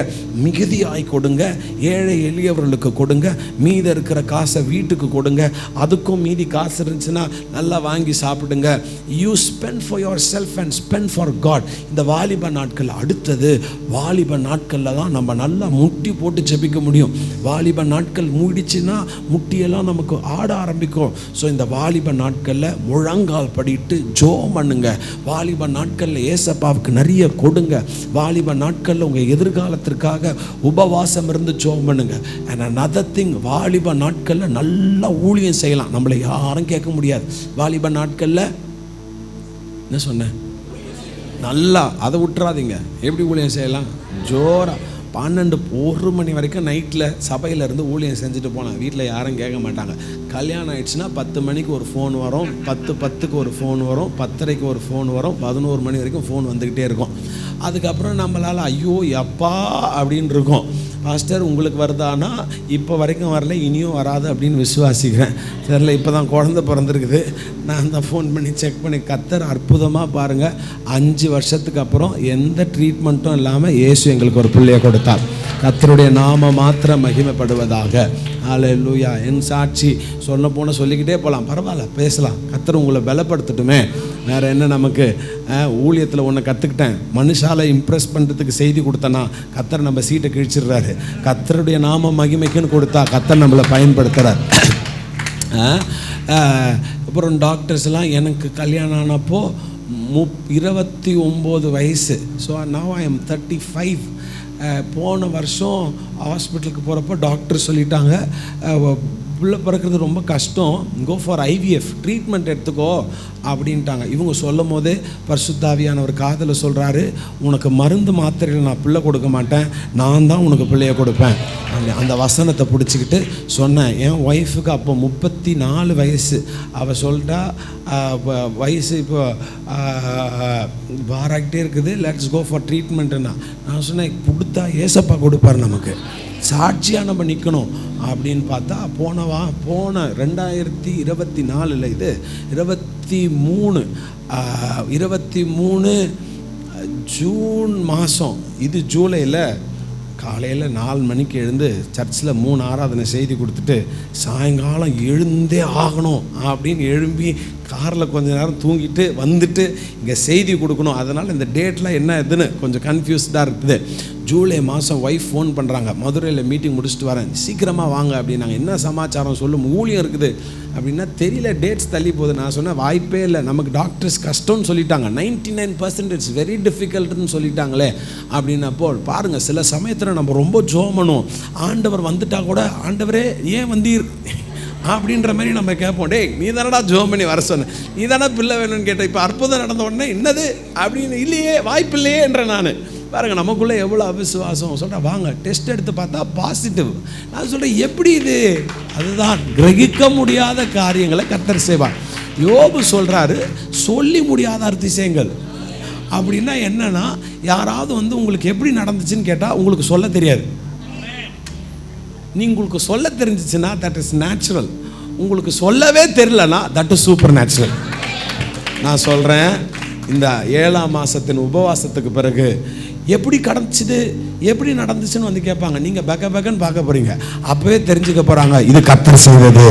மிகுதியாய் கொடுங்க, ஏழை எளியவர்களுக்கு கொடுங்க, மீதி இருக்கிற காசை வீட்டுக்கு கொடுங்க. அதுக்கும் மீதி காசு இருந்துச்சுன்னா நல்லா வாங்கி சாப்பிடுங்க. You spend for yourself and spend for God. இந்த வாலிப நாட்கள். அடுத்தது வாலிப நாட்களில் தான் நம்ம நல்லா முட்டி போட்டு ஜெபிக்க முடியும். வாலிப நாட்கள் மூடிச்சுன்னா முட்டியெல்லாம் நமக்கு ஆட ஆரம்பிக்கும். ஸோ இந்த வாலிப நாட்களில் முழங்கால் படிட்டு ஜெபம் பண்ணுங்க. வாலிப நாட்களில் ஏசப்பாவுக்கு நிறைய கொடுங்க. வாலிப நாட்களில் உங்கள் எதிர்காலத்திற்காக உபவாசம் இருந்து ஜெபம் பண்ணுங்க. அண்ட் another thing, வாலிப நாட்களில் நல்லா ஊழியம் செய்யலாம். நம்மளை யாரும் கேட்க முடியாது. வாலிப நாட்களில் என்ன சொன்னேன்? நல்லா அதை விட்டுறாதீங்க. எப்படி ஊழியம் செய்யலாம்? ஜோரா 12-1 மணி வரைக்கும் நைட்டில் சபையில் இருந்து ஊழியம் செஞ்சுட்டு போனேன். வீட்டில் யாரும் கேட்க மாட்டாங்க. கல்யாணம் ஆயிடுச்சுன்னா 10 மணிக்கு ஒரு ஃபோன் வரும், 10:10க்கு ஒரு ஃபோன் வரும், 10:30க்கு ஒரு ஃபோன் வரும், 11 மணி வரைக்கும் ஃபோன் வந்துக்கிட்டே இருக்கும். அதுக்கப்புறம் நம்மளால் ஐயோ எப்பா அப்படின்னு இருக்கும். பாஸ்டர் உங்களுக்கு வருதானா? இப்போ வரைக்கும் வரல, இனியும் வராது அப்படின்னு விசுவாசிக்கிறேன். தெரில, இப்போ தான் குழந்தை பிறந்திருக்குது. நான் தான் ஃபோன் பண்ணி செக் பண்ணி, கர்த்தர் அற்புதமாக பாருங்கள், 5 வருஷத்துக்கு அப்புறம் எந்த ட்ரீட்மெண்ட்டும் இல்லாமல் இயேசு எங்களுக்கு ஒரு பிள்ளையை கொடுத்தார். கர்த்தருடைய நாம மாத்திரம் மகிமைப்படுவதாக. ஹல்லேலூயா. என் சாட்சி சொல்ல போன சொல்லிக்கிட்டே போகலாம், பரவாயில்ல, பேசலாம். கர்த்தர் உங்களை பலப்படுத்தட்டுமே. வேறு என்ன நமக்கு? ஊழியத்தில் ஒன்று கற்றுக்கிட்டேன். மனுஷால இம்ப்ரெஸ் பண்ணுறதுக்கு செய்தி கொடுத்தனா கர்த்தர் நம்ம சீட்டை கிழிச்சிடுறாரு. கர்த்தருடைய நாம மகிமைக்குன்னு கொடுத்தா கர்த்தர் நம்மளை பயன்படுத்துகிறார். அப்புறம் டாக்டர்ஸ்லாம் எனக்கு கல்யாணம் ஆனப்போ 29 வயசு. So now I am 35. போன வருஷம் ஹாஸ்பிட்டலுக்கு போகிறப்போ டாக்டர் சொல்லிட்டாங்க, பிள்ளை பிறக்கிறது ரொம்ப கஷ்டம், கோ ஃபார் IVF ட்ரீட்மெண்ட் எடுத்துக்கோ அப்படின்ட்டாங்க. இவங்க சொல்லும் போதே பரிசுத்தாவியானவர் காதில் சொல்கிறாரு, உனக்கு மருந்து மாத்திரையில் நான் பிள்ளை கொடுக்க மாட்டேன், நான் தான் உனக்கு பிள்ளையை கொடுப்பேன். அந்த வசனத்தை பிடிச்சிக்கிட்டு சொன்னேன். என் ஒய்ஃபுக்கு அப்போ 34 வயசு. அவள் சொல்லிட்டா வயசு இப்போ வாராக்கிட்டே இருக்குது, லெட்ஸ் கோ ஃபார் ட்ரீட்மெண்ட்டுன்னா. நான் சொன்னேன், கொடுத்தா ஏசப்பா கொடுப்பார், நமக்கு சாட்சியாக நம்ம நிற்கணும் அப்படின்னு பார்த்தா போன 2024 இது 23 ஜூன் மாதம், இது ஜூலையில் காலையில் 4 மணிக்கு எழுந்து சர்ச்சில் 3 ஆராதனை செய்தி கொடுத்துட்டு சாயங்காலம் எழுந்தே ஆகணும் அப்படின்னு எழும்பி காரில் கொஞ்ச நேரம் தூங்கிட்டு வந்துட்டு இங்கே செய்தி கொடுக்கணும். அதனால் இந்த டேட்லாம் என்ன இதுன்னு கொஞ்சம் கன்ஃபியூஸ்டாக இருக்குது. ஜூலை மாதம் ஒய்ஃப் ஃபோன் பண்ணுறாங்க, மதுரையில் மீட்டிங் முடிச்சுட்டு வரேன், சீக்கிரமாக வாங்க அப்படின்னாங்க. என்ன சமாச்சாரம் சொல்லும்? ஊழியம் இருக்குது அப்படின்னா தெரியல, டேட்ஸ் தள்ளி போகுது. நான் சொன்னேன், வாய்ப்பே இல்லை, நமக்கு டாக்டர்ஸ் கஷ்டம்னு சொல்லிட்டாங்க, 99% இட்ஸ் வெரி டிஃபிகல்ட்னு சொல்லிட்டாங்களே அப்படின்னப்போ பாருங்கள், சில சமயத்தில் நம்ம ரொம்ப ஜோமனும், ஆண்டவர் வந்துட்டா கூட ஆண்டவரே ஏன் வந்தீர் அப்படின்ற மாதிரி நம்ம கேட்போம். டே நீ தானடா ஜோம் பண்ணி வர சொன்ன, நீ தானே பிள்ளை வேணும்னு கேட்டேன், இப்போ அற்புதம் நடந்த உடனே என்னது அப்படின்னு இல்லையே, வாய்ப்பு இல்லையே என்ற நான் பாருங்கள், நமக்குள்ளே எவ்வளோ அவிசுவாசம். சொல்கிறேன் வாங்க டெஸ்ட் எடுத்து பார்த்தா பாசிட்டிவ். நான் சொல்கிறேன் எப்படி இது? அதுதான் கிரகிக்க முடியாத காரியங்களை கர்த்தர் செய்வார். யோபு சொல்கிறாரு, சொல்லி முடியாத அதிசயங்கள் அப்படின்னா என்னன்னா, யாராவது உங்களுக்கு எப்படி நடந்துச்சுன்னு கேட்டால் உங்களுக்கு சொல்ல தெரியாது. உங்களுக்கு சொல்ல தெரிஞ்சிச்சுன்னா தட் இஸ் நேச்சுரல். உங்களுக்கு சொல்லவே தெரியலனா தட் இஸ் சூப்பர் நேச்சுரல். நான் சொல்கிறேன், இந்த 7ஆம் மாதத்தின் உபவாசத்துக்கு பிறகு எப்படி கடந்துச்சுது, எப்படி நடந்துச்சுன்னு கேட்பாங்க. நீங்கள் பக்கன்னு பார்க்க போகிறீங்க, அப்போவே தெரிஞ்சுக்க போகிறாங்க இது கர்த்தர் செய்தது.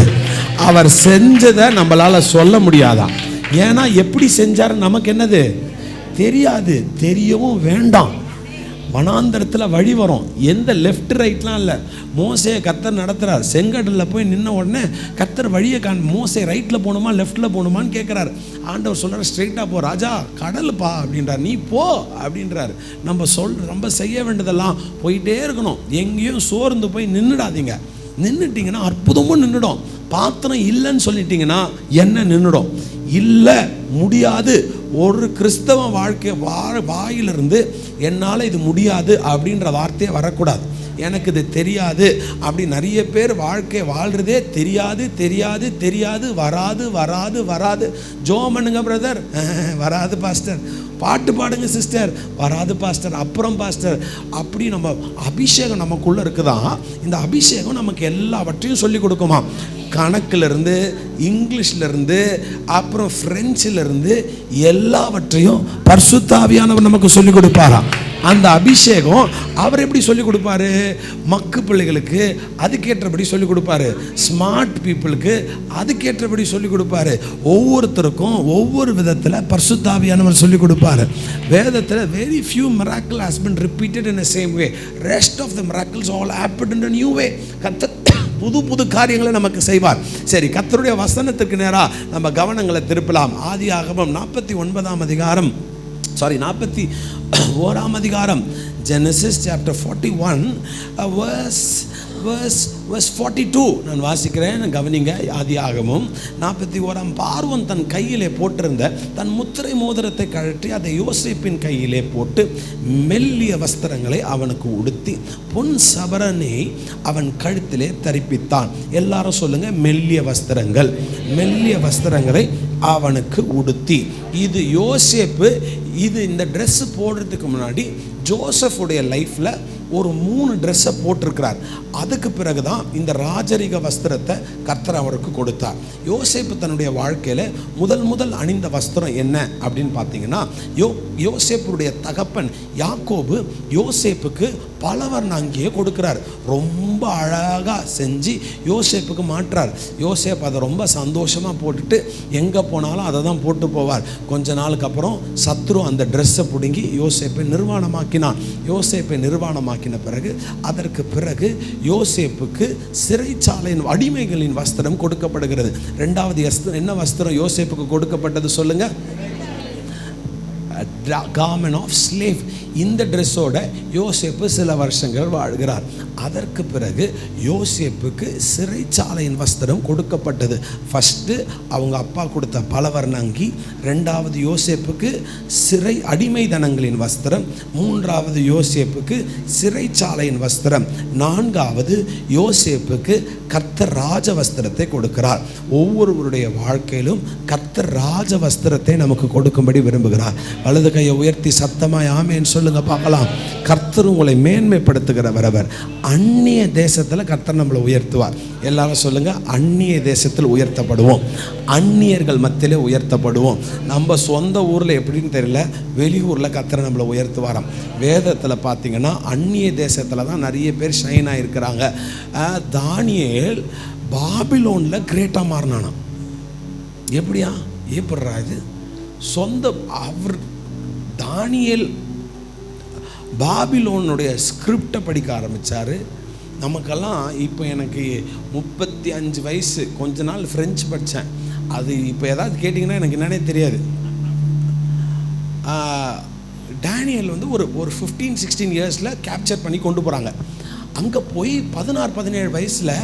அவர் செஞ்சதை நம்மளால் சொல்ல முடியாதான். ஏன்னா எப்படி செஞ்சார் நமக்கு என்னது தெரியாது, தெரியவும் வேண்டாம். வனாந்தரத்தில் வழி வரும், எந்த லெஃப்ட் ரைட்லாம் இல்லை. மோசையை கர்த்தர் நடத்துகிறார். செங்கடலில் போய் நின்ன உடனே கர்த்தர் வழியை மோசே ரைட்டில் போகணுமா லெஃப்ட்டில் போகணுமான்னு கேட்குறாரு. ஆண்டவர் சொல்கிறார், ஸ்ட்ரெயிட்டாக போ ராஜா, கடலுப்பா அப்படின்றார். நீ போ அப்படின்றாரு. நம்ம செய்ய வேண்டியதெல்லாம் போயிட்டே இருக்கணும். எங்கேயும் சோர்ந்து போய் நின்றுடாதீங்க. நின்றுட்டிங்கன்னா அற்புதமும் நின்றுடும். பாத்திரம் இல்லைன்னு சொல்லிட்டீங்கன்னா என்ன நின்றுடும். இல்லை, முடியாது. ஒரு கிறிஸ்தவ வாழ்க்கை வாயிலிருந்து என்னால் இது முடியாது அப்படின்ற வார்த்தையே வரக்கூடாது. எனக்கு இது தெரியாது அப்படி நிறைய பேர் வாழ்க்கை வாழ்கிறதே தெரியாது தெரியாது தெரியாது, வராது வராது வராது. ஜோம் பண்ணுங்க பிரதர், வராது பாஸ்டர். பாட்டு பாடுங்க சிஸ்டர், வராது பாஸ்டர். அப்புறம் பாஸ்டர், அப்படி நம்ம அபிஷேகம் நமக்குள்ளே இருக்குதான். இந்த அபிஷேகம் நமக்கு எல்லாவற்றையும் சொல்லி கொடுக்குமா. கணக்கிலிருந்து, இங்கிலீஷ்லேருந்து, அப்புறம் ஃப்ரெஞ்சிலிருந்து எல்லாவற்றையும் பரிசுத்த ஆவியானவர் நமக்கு சொல்லிக் கொடுப்பாராம். அந்த அபிஷேகம் அவர் எப்படி சொல்லிக் கொடுப்பாரு? மக்கு பிள்ளைகளுக்கு அதுக்கேற்றபடி சொல்லிக் கொடுப்பாரு. ஸ்மார்ட் பீப்புளுக்கு அதுக்கேற்றபடி சொல்லிக் கொடுப்பாரு. ஒவ்வொருத்தருக்கும் ஒவ்வொரு விதத்தில் பரிசுத்த ஆவியானவர் சொல்லிக் கொடுப்பாரு. வேதத்தில் very few miracle has been repeated in the same way. Rest of the miracles all happened in a new way. கர்த்தர் புது புது காரியங்களை நமக்கு செய்வார். சரி, கர்த்தருடைய வசனத்துக்கு நேராக நம்ம கவனங்களை திருப்பலாம். ஆதியாகமம் 41ஆம் அதிகாரம், Genesis chapter 41 verse 42 நான் வாசிக்கிறேன், கவனிங்க. ஆதியாகமம் 41. பார்வோன் தன் கையிலே போட்டிருந்த தன் முத்திரை மோதிரத்தை கழற்றி அதை யோசேப்பின் கையிலே போட்டு மெல்லிய வஸ்திரங்களை அவனுக்கு உடுத்தி பொன் சபரனை அவன் கழுத்திலே தரிப்பித்தான். எல்லாரும் சொல்லுங்க, மெல்லிய வஸ்திரங்கள். மெல்லிய வஸ்திரங்களை அவனுக்கு உடுத்தி. இது யோசேப்பு. இது இந்த ட்ரெஸ் போடுறதுக்கு முன்னாடி ஜோசஃபுடைய லைஃப்பில் ஒரு 3 ட்ரெஸ்ஸை போட்டிருக்கிறார். அதுக்கு பிறகு தான் இந்த ராஜரிக வஸ்திரத்தை கர்த்தர் அவருக்கு கொடுத்தார். யோசேப்பு தன்னுடைய வாழ்க்கையில் முதல் அணிந்த வஸ்திரம் என்ன அப்படின்னு பார்த்தீங்கன்னா, யோசேப்புடைய தகப்பன் யாக்கோபு யோசேப்புக்கு பலவர்ண அங்கியை கொடுக்கிறார். ரொம்ப அழகாக செஞ்சு யோசேப்புக்கு மாற்றார். யோசேப்பு அதை ரொம்ப சந்தோஷமாக போட்டுட்டு எங்கே போனாலும் அதை தான் போட்டு போவார். கொஞ்ச நாளுக்கு அப்புறம் சத்ரு அந்த ட்ரெஸ்ஸை பிடுங்கி யோசேப்பை நிர்வாணமாக்கினான். யோசேப்பை நிர்வாணமாக்கின பிறகு அதற்கு பிறகு யோசேப்புக்கு சிறைச்சாலையின் அடிமைகளின் வஸ்திரம் கொடுக்கப்படுகிறது. 2வது என்ன வஸ்திரம் யோசேப்புக்கு கொடுக்கப்பட்டது சொல்லுங்க? garment of slave. இந்த ட்ரெஸ்ஸோட யோசேப்பு சில வருஷங்கள் வாழ்கிறார். அதற்கு பிறகு யோசேப்புக்கு சிறைச்சாலையின் வஸ்திரம் கொடுக்கப்பட்டது. ஃபஸ்ட்டு அவங்க அப்பா கொடுத்த பலவர்ண அங்கி, 2வது யோசேப்புக்கு சிறை அடிமைதனங்களின் வஸ்திரம், 3வது யோசேப்புக்கு சிறைச்சாலையின் வஸ்திரம், 4வது யோசேப்புக்கு கர்த்தர் ராஜ வஸ்திரத்தை கொடுக்கிறார். ஒவ்வொருவருடைய வாழ்க்கையிலும் கர்த்தர் ராஜ வஸ்திரத்தை நமக்கு கொடுக்கும்படி விரும்புகிறார். வலது கையை உயர்த்தி சத்தமாய் ஆமேன்னு சொல்லுங்க பார்க்கலாம். கர்த்தர் உங்களை மேன்மைப்படுத்துகிறவர். அவர் அந்நிய தேசத்தில் கர்த்தர் நம்மளை உயர்த்துவார். எல்லாரும் சொல்லுங்க, அந்நிய தேசத்தில் உயர்த்தப்படுவோம். அந்நியர்கள் மத்தியிலே உயர்த்தப்படுவோம். நம்ம சொந்த ஊரில் எப்படின்னு தெரியல, வெளியூரில் கர்த்தர் நம்மளை உயர்த்துவாராம். வேதத்தில் பார்த்தீங்கன்னா அந்நிய தேசத்தில் தான் நிறைய பேர் ஷைன் ஆகிருக்கிறாங்க. தானியேல் பாபிலோனில் கிரேட்டாக மாறினானா. எப்படிரா இது? அவர் தானியேல் பாபிலோனுடைய ஸ்கிரிப்டை படிக்க ஆரம்பித்தார். நமக்கெல்லாம் இப்போ எனக்கு 35 வயசு. கொஞ்ச நாள் ஃப்ரெஞ்சு படித்தேன். அது இப்போ ஏதாவது கேட்டிங்கன்னா எனக்கு என்னன்னே தெரியாது. டேனியல் வந்து ஒரு 15-16 இயர்ஸில் கேப்சர் பண்ணி கொண்டு போகிறாங்க. அங்கே போய் 16-17 வயசில்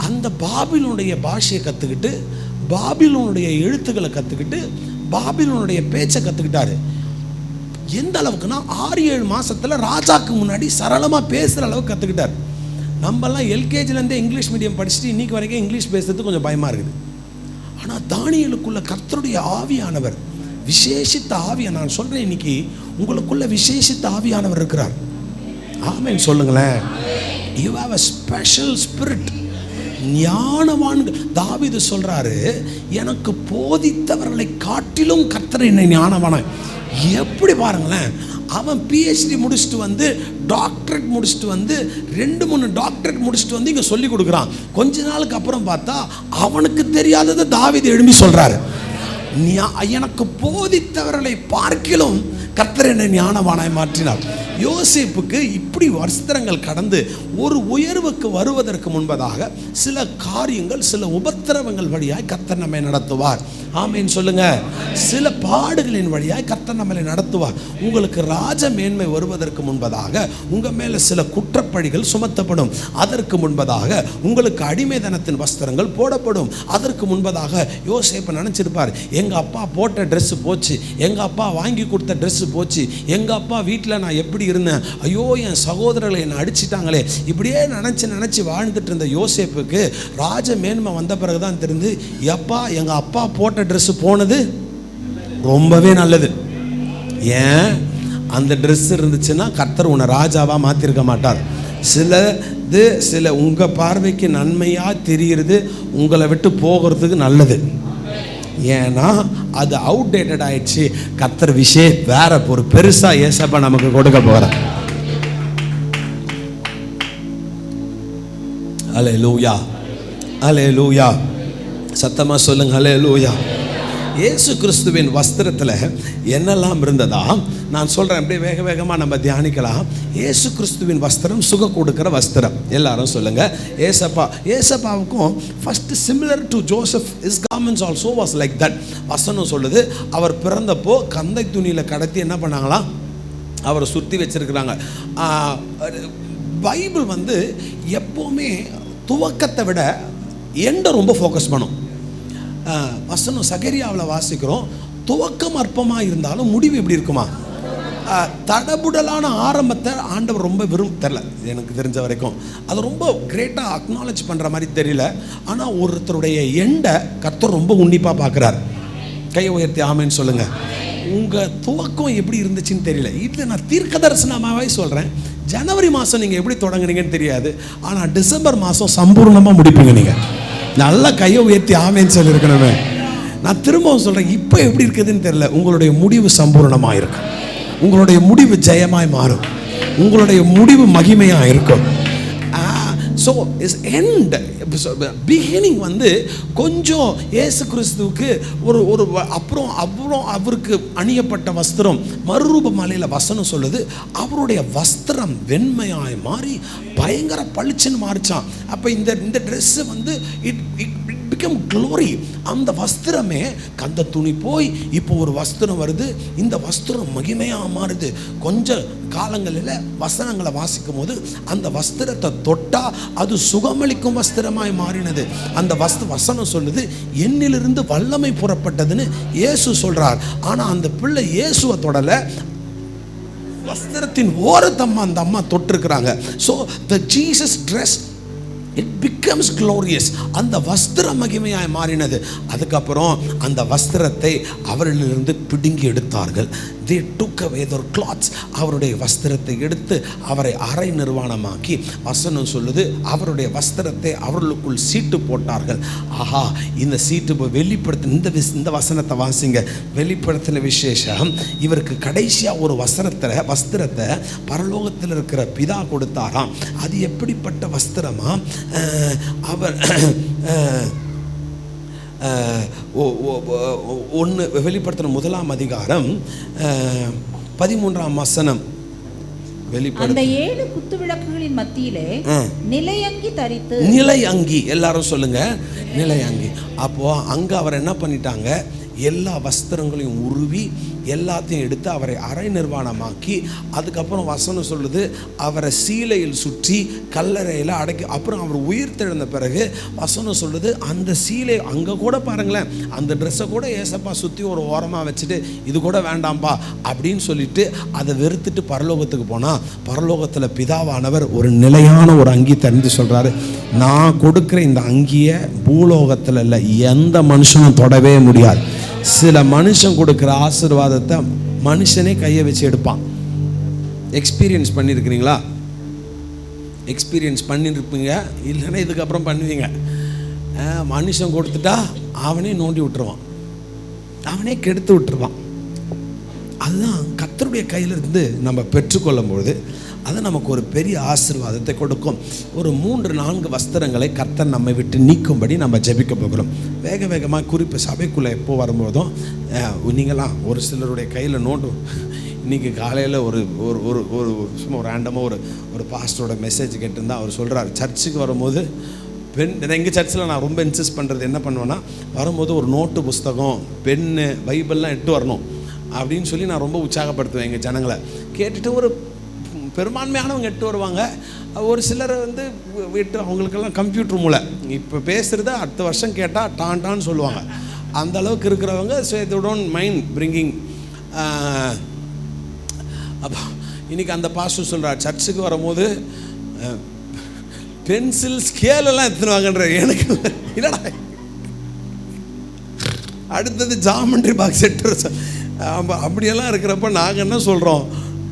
அந்த பாபிலோனுடைய பாஷையை கற்றுக்கிட்டு, பாபிலோனுடைய எழுத்துக்களை கற்றுக்கிட்டு, பாபிலோனுடைய பேச்சை கற்றுக்கிட்டாரு. எந்த அளவுக்குன்னா 6-7 மாதத்தில் ராஜாக்கு முன்னாடி சரளமாக பேசுகிற அளவுக்கு கற்றுக்கிட்டார். நம்மலாம் எல்கேஜிலேருந்தே இங்கிலீஷ் மீடியம் படிச்சுட்டு இன்றைக்கி வரைக்கும் இங்கிலீஷ் பேசுறது கொஞ்சம் பயமாக இருக்குது. ஆனால் தானியேலுக்குள்ள கர்த்தருடைய ஆவியானவர், விசேஷித்த ஆவியை நான் சொல்கிறேன், இன்னைக்கு உங்களுக்குள்ள விசேஷித்த ஆவியானவர் இருக்கிறார். ஆமென் சொல்லுங்களேன். You have a special spirit. ஞானவான்கள். தாவீது சொல்றாரு, எனக்கு போதித்தவர்களை காட்டிலும் கர்த்தர் என்னை ஞானவான. எப்படி பாருங்களேன், அவன் PhD முடிச்சுட்டு வந்து டாக்டரேட் முடிச்சுட்டு வந்து 2-3 டாக்டரேட் முடிச்சுட்டு வந்து இங்கே சொல்லி கொடுக்குறான். கொஞ்ச நாளுக்கு அப்புறம் பார்த்தா அவனுக்கு தெரியாததை தாவீது எழுப்பி சொல்றாரு. எனக்கு போதித்தவர்களை பார்க்கிலும் கர்த்தர் என்னை ஞானவானாய் மாற்றினார். யோசேப்புக்கு இப்படி வஸ்திரங்கள் கடந்து ஒரு உயர்வுக்கு வருவதற்கு முன்பதாக சில காரியங்கள், சில உபத்திரவங்கள் வழியாய் கர்த்தர் நம்மை நடத்துவார். ஆமீன் சொல்லுங்க. சில பாடுகளின் வழியாய் கர்த்தர் நம்மை நடத்துவார். உங்களுக்கு ராஜ மேன்மை வருவதற்கு முன்பதாக உங்க மேல சில குற்றப்பழிகள் சுமத்தப்படும். அதற்கு முன்பதாக உங்களுக்கு அடிமைதனத்தின் வஸ்திரங்கள் போடப்படும். அதற்கு முன்பதாக யோசேப்பு நினைச்சிருப்பார், எங்க அப்பா போட்ட ட்ரெஸ் போச்சு, எங்க அப்பா வாங்கி கொடுத்த ட்ரெஸ் போச்சு, எங்க அப்பா வீட்டில் நான் எப்படி இருந்தேன், ஐயோ என் சகோதரர்களை என்னை அடிச்சிட்டாங்களே, இப்படியே நினச்சி வாழ்ந்துட்டு இருந்த யோசேப்புக்கு ராஜ மேன்மை வந்த பிறகுதான் தெரிந்து, எப்பா எங்க அப்பா போட்ட ட்ரெஸ் போனது ரொம்பவே நல்லது. ஏன்? அந்த ட்ரெஸ் இருந்துச்சுன்னா கர்த்தர் உன்னை ராஜாவா மாத்திருக்க மாட்டார். சில உங்க பார்வைக்கு நன்மையா தெரிகிறது, உங்களை விட்டு போகிறதுக்கு நல்லது. ஏன்னா அது அவுடேட்டட் ஆயிடுச்சு. கர்த்தர் விஷயம் வேற ஒரு பெருசா ஏசப்பா நமக்கு கொடுக்க போறார். அல்லேலூயா, அல்லேலூயா. சத்தமா சொல்லுங்க அல்லேலூயா. இயேசு கிறிஸ்துவின் வஸ்திரத்தில் என்னெல்லாம் இருந்ததா நான் சொல்கிறேன். அப்படியே வேக வேகமாக நம்ம தியானிக்கலாம். இயேசு கிறிஸ்துவின் வஸ்திரம் சுக கொடுக்குற வஸ்திரம். எல்லாரும் சொல்லுங்க. ஏசப்பாவுக்கும் first similar to Joseph, is garments also was like that. வசனம் சொல்லுது, அவர் பிறந்தப்போ கந்தை துணியில் கடத்தி என்ன பண்ணாங்களாம், அவரை சுற்றி வச்சிருக்கிறாங்க. பைபிள் எப்போவுமே துவக்கத்தை விட எண்டை ரொம்ப ஃபோக்கஸ் பண்ணும். வசனம் சகரியாவில் வாசிக்கிறோம், துவக்கம் அற்பமாக இருந்தாலும் முடிவு எப்படி இருக்குமா? தடபுடலான ஆரம்பத்தை ஆண்டவர் ரொம்ப தெரியல, எனக்கு தெரிஞ்ச வரைக்கும் அது ரொம்ப கிரேட்டாக அக்னாலேஜ் பண்ணுற மாதிரி தெரியல. ஆனால் ஒருத்தருடைய எண்டை கர்த்தர் ரொம்ப உன்னிப்பாக பார்க்குறார். கையை உயர்த்தி ஆமேன்னு சொல்லுங்க. உங்கள் துவக்கம் எப்படி இருந்துச்சுன்னு தெரியல. இது நான் தீர்க்க தரிசனமாகவே சொல்கிறேன். ஜனவரி மாதம் நீங்கள் எப்படி தொடங்குனீங்கன்னு தெரியாது, ஆனால் டிசம்பர் மாதம் சம்பூர்ணமாக முடிப்பீங்க. நீங்கள் நல்லா கையை உயர்த்தி ஆமேன்னு சொல்லியிருக்கணுமே. நான் திரும்பவும் சொல்கிறேன், இப்போ எப்படி இருக்குதுன்னு தெரியல, உங்களுடைய முடிவு சம்பூர்ணமாக இருக்கும். உங்களுடைய முடிவு ஜெயமாய் மாறும். உங்களுடைய முடிவு மகிமையாக இருக்கும். ஸோ இஸ் எண்ட் பிகினிங் கொஞ்சம் இயேசு கிறிஸ்துவுக்கு ஒரு அப்புறம் அவருக்கு அணியப்பட்ட வஸ்திரம் மறுரூப மலையில் வசனம் சொல்லுது, அவருடைய வஸ்திரம் வெண்மையாய் மாறி பயங்கர பளிச்சுன்னு மாறிச்சான். அப்போ இந்த ட்ரெஸ்ஸு இட் பிகம் க்ளோரி. அந்த வஸ்திரமே கந்த துணி போய் இப்போ ஒரு வஸ்திரம் வருது. இந்த வஸ்திரம் மகிமையாக மாறுது. கொஞ்சம் காலங்களில் வசனங்களை வாசிக்கும் போது அந்த வஸ்திரத்தை தொட்டா அது சுகமளிக்கும் வஸ்திரமாய் மாறினது. அந்த வசனம் சொல்லுது, என்னிலிருந்து வல்லமை புறப்பட்டதுன்னு இயேசு சொல்றார். ஆனால் அந்த பிள்ளை இயேசுவை தொடலை, வஸ்திரத்தின் ஓரத்தம்மா அந்த அம்மா தொட்டிருக்கிறாங்க. So the Jesus dress it becomes glorious. அந்த வஸ்திர மகிமையாய் மாறினது. அதுக்கப்புறம் அந்த வஸ்திரத்தை அவரிலிருந்து பிடுங்கி எடுத்தார்கள். they took away their clothes. அவருடைய வஸ்திரத்தை எடுத்து அவரை அரை நிர்வாணமாக்கி, வசனம் சொல்லுது, அவருடைய வஸ்திரத்தை அவர்களுக்குள் சீட்டு போட்டார்கள். ஆஹா, இந்த சீட்டு வெளிப்படுத்த இந்த வசனத்தை வாசிங்க. வெளிப்படுத்தின விசேஷம், இவருக்கு கடைசியாக ஒரு வஸ்திரத்தை பரலோகத்தில் இருக்கிற பிதா கொடுத்தாராம். அது எப்படிப்பட்ட வஸ்திரமா? அவர் ஒன்று வெளிப்படுத்தின 1ஆம் அதிகாரம் 13ஆம் வசனம். அந்த 7 குத்து விளக்குகளின் மத்தியிலே நிலையங்கி தரித்து, நிலையங்கி எல்லாரும் சொல்லுங்க, நிலையங்கி. அப்போ அங்க அவர் என்ன பண்ணிட்டாங்க, எல்லா வஸ்திரங்களையும் உருவி எல்லாத்தையும் எடுத்து அவரை அரை நிர்வாணமாக்கி, அதுக்கப்புறம் வசனம் சொல்லுது, அவரை சீலையில் சுற்றி கல்லறையில் அடக்கி, அப்புறம் அவர் உயிர் தெழுந்த பிறகு வசனம் சொல்லுது, அந்த சீலை அங்கே கூட பாருங்களேன், அந்த ட்ரெஸ்ஸை கூட ஏசப்பா சுற்றி ஒரு ஓரமாக வச்சுட்டு இது கூட வேண்டாம்பா அப்படின்னு சொல்லிட்டு அதை வெறுத்துட்டு பரலோகத்துக்கு போனால், பரலோகத்தில் பிதாவானவர் ஒரு நிலையான ஒரு அங்கி தந்து சொல்கிறாரு, நான் கொடுக்குற இந்த அங்கியை பூலோகத்தில் இல்லை எந்த மனுஷனும் தொடவே முடியாது. சில மனுஷன் கொடுக்குற ஆசீர்வாதத்தை மனுஷனே கையை வச்சு எடுப்பான். எக்ஸ்பீரியன்ஸ் பண்ணியிருக்கிறீங்களா? எக்ஸ்பீரியன்ஸ் பண்ணியிருப்பீங்க, இல்லைன்னா இதுக்கப்புறம் பண்ணுவீங்க. மனுஷன் கொடுத்துட்டா அவனே நோண்டி விட்டுருவான், அவனே கெடுத்து விட்டுருவான். அதுதான் கர்த்தருடைய கையிலிருந்து நம்ம பெற்றுக்கொள்ளும்பொழுது அது நமக்கு ஒரு பெரிய ஆசீர்வாதத்தை கொடுக்கும். ஒரு 3-4 வஸ்திரங்களை கர்த்தர் நம்மை விட்டு நீக்கும்படி நம்ம ஜெபிக்க போகிறோம். வேக வேகமாக குறிப்பு சபைக்குள்ளே எப்போ வரும்போதும் நீங்களாம் ஒரு சிலருடைய கையில் நோண்டும், இன்றைக்கி காலையில் ஒரு ஒரு ஒரு ஒரு சும்மா ஒரு ரேண்டமாக ஒரு பாஸ்டரோட மெசேஜ் கேட்டிருந்தா அவர் சொல்கிறார், சர்ச்சுக்கு வரும்போது எங்கள் சர்ச்சில் நான் ரொம்ப இன்சிஸ்ட் பண்ணுறது என்ன பண்ணுவேன்னா, வரும்போது ஒரு நோட்டு புஸ்தகம் பென்னு பைபிள்லாம் எட்டு வரணும் அப்படின்னு சொல்லி நான் ரொம்ப உற்சாகப்படுத்துவேன் எங்கள் ஜனங்களை. கேட்டுட்டு ஒரு பெரும்பான்மையானவங்க எட்டு வருவாங்க. ஒரு சிலரை வந்து விட்டு அவங்களுக்கெல்லாம் கம்ப்யூட்டர் மூளை, இப்போ பேசுகிறத அடுத்த வருஷம் கேட்டால் டான்னு சொல்லுவாங்க. அந்த அளவுக்கு இருக்கிறவங்க so they don't mind bringing. அப்போ இன்றைக்கி அந்த பாஸ்டர் சொல்கிறார், சர்ச்சுக்கு வரும்போது பென்சில் ஸ்கேலெல்லாம் எடுத்துன்னு வாங்கன்ற. எனக்கு என்னடா அடுத்தது ஜாமெண்ட்ரி பாக்ஸ் எட்டு அப்படியெல்லாம் இருக்கிறப்ப நாங்கள் என்ன சொல்கிறோம்,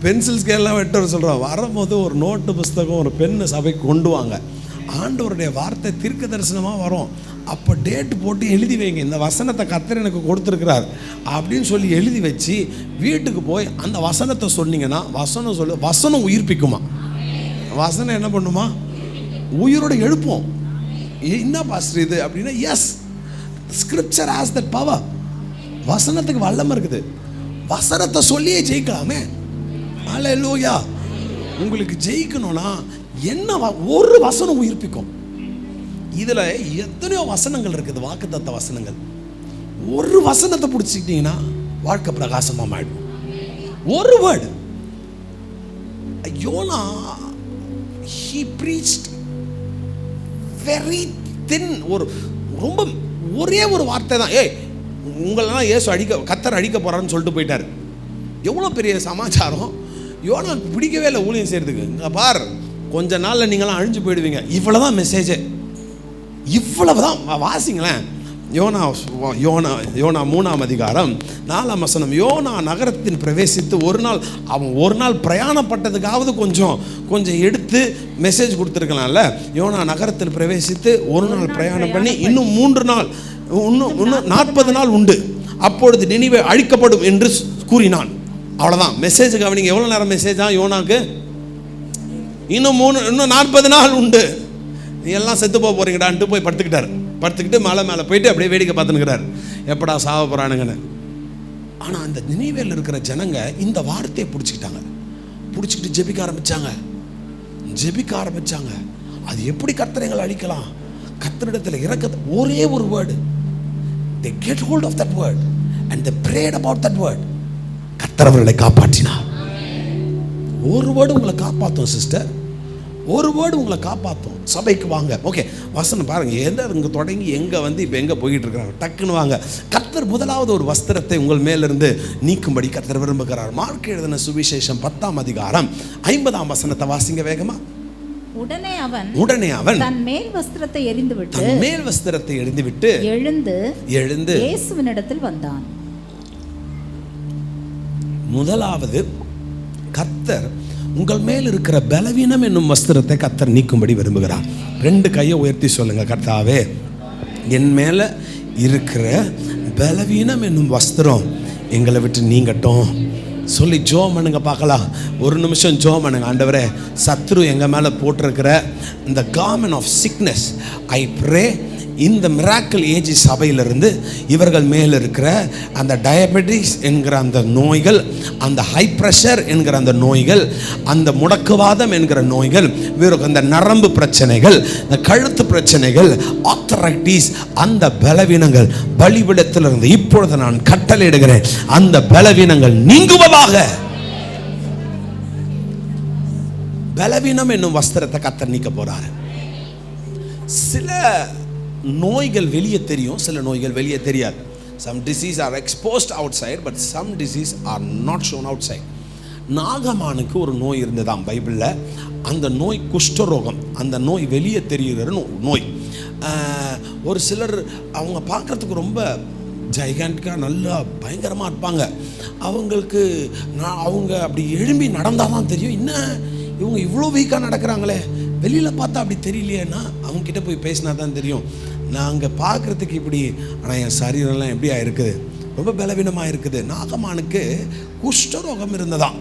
பென்சில் ஸ்கேல்லாம் வெட்ட சொல்கிறோம். வரும்போது ஒரு நோட்டு புஸ்தகம் ஒரு பெண்ணு சபைக்கு கொண்டு வாங்க. ஆண்டவருடைய வார்த்தை தீர்க்க தரிசனமாக வரும். அப்போ டேட்டு போட்டு எழுதி வைங்க, இந்த வசனத்தை கர்த்தர் எனக்கு கொடுத்துருக்கிறார் அப்படின்னு சொல்லி எழுதி வச்சு வீட்டுக்கு போய் அந்த வசனத்தை சொன்னீங்கன்னா வசனம் உயிர்ப்பிக்குமா? வசனம் என்ன பண்ணுமா? உயிரோட எழுப்போம். என்ன பாஸ்டர் இது அப்படின்னா, yes, scripture has that power. வசனத்துக்கு வல்லமை இருக்குது. வசனத்தை சொல்லியே ஜெயிக்கலாமே. அல்லேலூயா. உங்களுக்கு ஜெயிக்கணும்னா என்ன ஒரு வசனம் உயிர்ப்பிக்கும். இதில் எத்தனையோ வசனங்கள் இருக்குது, வாக்குத்தத்த வசனங்கள். ஒரு வசனத்தை பிடிச்சிக்கிட்டீங்கன்னா வாழ்க்கை பிரகாசமாக மாறிடும். ஒரு word. Jonah he preached very thin. ரொம்ப ஒரே ஒரு வார்த்தை தான். உங்களெல்லாம் இயேசு கர்த்தர் அடிக்க போகிறான்னு சொல்லிட்டு போயிட்டார். எவ்வளோ பெரிய சமாச்சாரம். யோனா பிடிக்கவே இல்லை ஊழியம் செய்கிறதுக்கு. இங்கே பார், கொஞ்ச நாளில் நீங்களாம் அழிஞ்சு போயிடுவீங்க. இவ்வளோ தான் மெசேஜே, இவ்வளவு தான். வாசிங்களேன், யோனா 3ஆம் அதிகாரம் 4ஆம் வசனம். யோனா நகரத்தின் பிரவேசித்து அவன் ஒரு நாள் பிரயாணப்பட்டதுக்காவது கொஞ்சம் எடுத்து மெசேஜ் கொடுத்துருக்கலாம்ல. யோனா நகரத்தில் பிரவேசித்து ஒரு நாள் பிரயாணம் பண்ணி இன்னும் 3 நாள், இன்னும் 40 நாள் உண்டு, அப்பொழுது நினிவே அழிக்கப்படும் என்று கூறினான். அவ்வளோதான் மெசேஜ். கவனிங்க, எவ்வளோ நேரம் மெசேஜா யோனாக்கு? இன்னும் 40 நாள் உண்டு, நீ எல்லாம் செத்து போக போறீங்கடான்ட்டு போய் படுத்துக்கிட்டு மலை மேலே போயிட்டு அப்படியே வேடிக்கை பார்த்துனுக்கிறார், எப்படா சாவ போகிறானுங்கன்னு. ஆனால் அந்த நினைவேல் இருக்கிற ஜனங்க இந்த வார்த்தையை பிடிச்சிக்கிட்டு ஜெபிக்க ஆரம்பிச்சாங்க. அது எப்படி கர்த்தரைகளை அழிக்கலாம்? கர்த்தரிடத்தில் இறக்க ஒரே ஒரு word. They get hold of that word and they prayed about that word. கர்த்தர் அவர்களை காப்பாற்றினார். ஒரு வேர்டு உங்களை காப்பாற்றும் சிஸ்டர், ஒரு வேர்டு உங்களை காப்பாற்றும். சபைக்கு வாங்க. ஓகே, வசனம் பாருங்க, இங்கே தொடங்கி எங்கே வந்து இப்போ எங்கே போய்கிட்டு இருக்கிறாங்க. டக்குன்னு வாங்க. கர்த்தர் முதலாவது ஒரு வஸ்திரத்தை உங்கள் மேலிருந்து நீக்கும்படி கர்த்தர் விரும்புகிறார். மார்க்கு எழுதின சுவிசேஷம் 10ஆம் அதிகாரம் 50ஆம் வசனத்தை வாசிங்க வேகமா. உடனே அவன் தன் மேல் வஸ்திரத்தை எறிந்துவிட்டு எழுந்து இயேசுவினிடத்தில் வந்தான். முதலாவது கர்த்தர் உங்கள் மேல் இருக்கிற பலவீனம் என்னும் வஸ்திரத்தை கர்த்தர் நீக்கும்படி விரும்புகிறார். 2 கையை உயர்த்தி சொல்லுங்க, கர்த்தாவே என் மேல இருக்கிற பலவீனம் என்னும் வஸ்திரம் எங்களை விட்டு நீங்கட்டும் சொல்லி ஜோம் பண்ணுங்க பார்க்கலாம். ஒரு நிமிஷம் ஜோம் பண்ணுங்க. ஆண்டவரே, சத்ரு எங்கள் மேலே போட்டிருக்கிற இந்த garment of sickness I pray இந்த மிராக்கிள் ஏஜ் சபையிலிருந்து இவர்கள் மேல் இருக்கிற அந்த டயபெட்டிஸ் என்கிற அந்த நோய்கள், அந்த ஹை ப்ரெஷர் என்கிற அந்த நோய்கள், அந்த முடக்குவாதம் என்கிற நோய்கள், அந்த நரம்பு பிரச்சனைகள், இந்த கழுத்து பிரச்சனைகள், ஆர்த்தரைட்டிஸ், அந்த பலவீனங்கள் பலிபீடத்திலிருந்து இப்பொழுது நான் கட்டளையிடுகிறேன், அந்த பலவீனங்கள் நீங்குவதாக. பலவீனம் என்னும் வஸ்திரத்தை கர்த்தர் நீக்க போறாரு. சில நோய்கள் வெளியே தெரியும், சில நோய்கள் வெளியே தெரியாது. Some disease are exposed outside but some disease are not shown outside. நாகமானுக்கு ஒரு நோய் இருந்ததாம் பைபிளில். அந்த நோய் குஷ்டரோகம். அந்த நோய் வெளியே தெரிகிற நோய். ஒரு சிலர் அவங்க பார்க்குறதுக்கு ரொம்ப ஜைகாண்டிக்காக நல்லா பயங்கரமாக இருப்பாங்க. அவங்களுக்கு அவங்க அப்படி எழும்பி நடந்தால் தான் தெரியும், என்ன இவங்க இவ்வளோ வீக்காக நடக்கிறாங்களே, வெளியில் பார்த்தா அப்படி தெரியலையேன்னா அவங்கக்கிட்ட போய் பேசினா தான் தெரியும், நாங்கள் பார்க்குறதுக்கு இப்படி, ஆனால் என் சரீரம்லாம் எப்படியா இருக்குது, ரொம்ப பலவீனமாக இருக்குது. நாகமானுக்கு குஷ்டரோகம் இருந்ததாம்.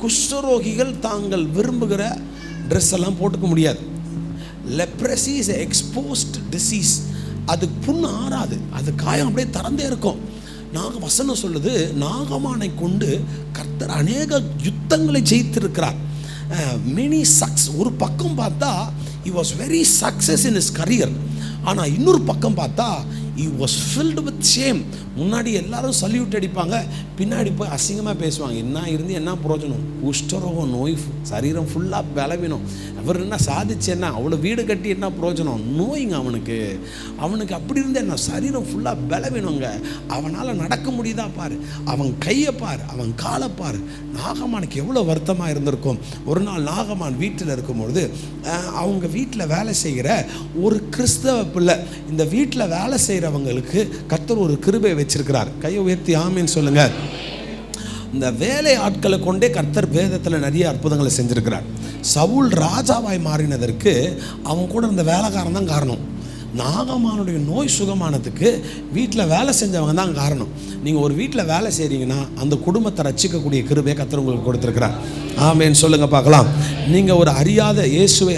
குஷ்டரோகிகள் தாங்கள் விரும்புகிற ட்ரெஸ் எல்லாம் போட்டுக்க முடியாது. Leprosy is exposed disease. அது புண்ணு ஆறாது, அது காயம் அப்படியே திறந்தே இருக்கும். வசனம் சொல்லுது, நாகமானை கொண்டு கர்த்தர் அநேக யுத்தங்களை ஜெயித்திருக்கிறார். Many sucks. ஒரு பக்கம் பார்த்தா he was very success in his career. ஆனால் இன்னொரு பக்கம் பார்த்தா he was filled with shame. முன்னாடி எல்லாரும் சல்யூட் அடிப்பாங்க, பின்னாடி போய் அசிங்கமாக பேசுவாங்க. என்ன இருந்து என்ன பிரயோஜனம்? குஷ்டரோகம், நோய், சரீரம் ஃபுல்லாக பலவீனம். அவர் என்ன சாதிச்சு என்ன? அவ்வளோ வீடு கட்டி என்ன பிரயோஜனம்? நோய்ங்க அவனுக்கு அப்படி இருந்து என்ன? சரீரம் ஃபுல்லாக பலவீனங்க. அவனால் நடக்க முடியுதா பாரு, அவன் கையை பாரு, அவன் காலை பாரு. நாகமானுக்கு எவ்வளோ வருத்தமாக இருந்திருக்கும். ஒரு நாள் நாகமான் வீட்டில் இருக்கும்பொழுது அவங்க வீட்டில் வேலை செய்கிற ஒரு கிறிஸ்தவ பிள்ளை, இந்த வீட்டில் வேலை செய்கிறவங்களுக்கு கர்த்தர் ஒரு கிருபை வச்சிருக்கிறார். கையை உயர்த்தி ஆமீன் சொல்லுங்க. இந்த வேலை ஆட்களை கொண்டே கர்த்தர் வேதத்தில் நிறைய அற்புதங்களை செஞ்சிருக்கிறார். சவுல் ராஜாவாய் மாறினதற்கு அவன் கூட இருந்த வேலைக்காரன் தான் காரணம். நாகமானுடைய நோய் சுகமானதுக்கு வீட்டில் வேலை செஞ்சவங்க தான் காரணம். நீங்கள் ஒரு வீட்டில் வேலை செய்கிறீங்கன்னா அந்த குடும்பத்தை ரட்சிக்கக்கூடிய கிருபையை கர்த்தர் உங்களுக்கு கொடுத்துருக்கிறார். ஆமேன்னு சொல்லுங்கள் பார்க்கலாம். நீங்கள் ஒரு இயேசுவை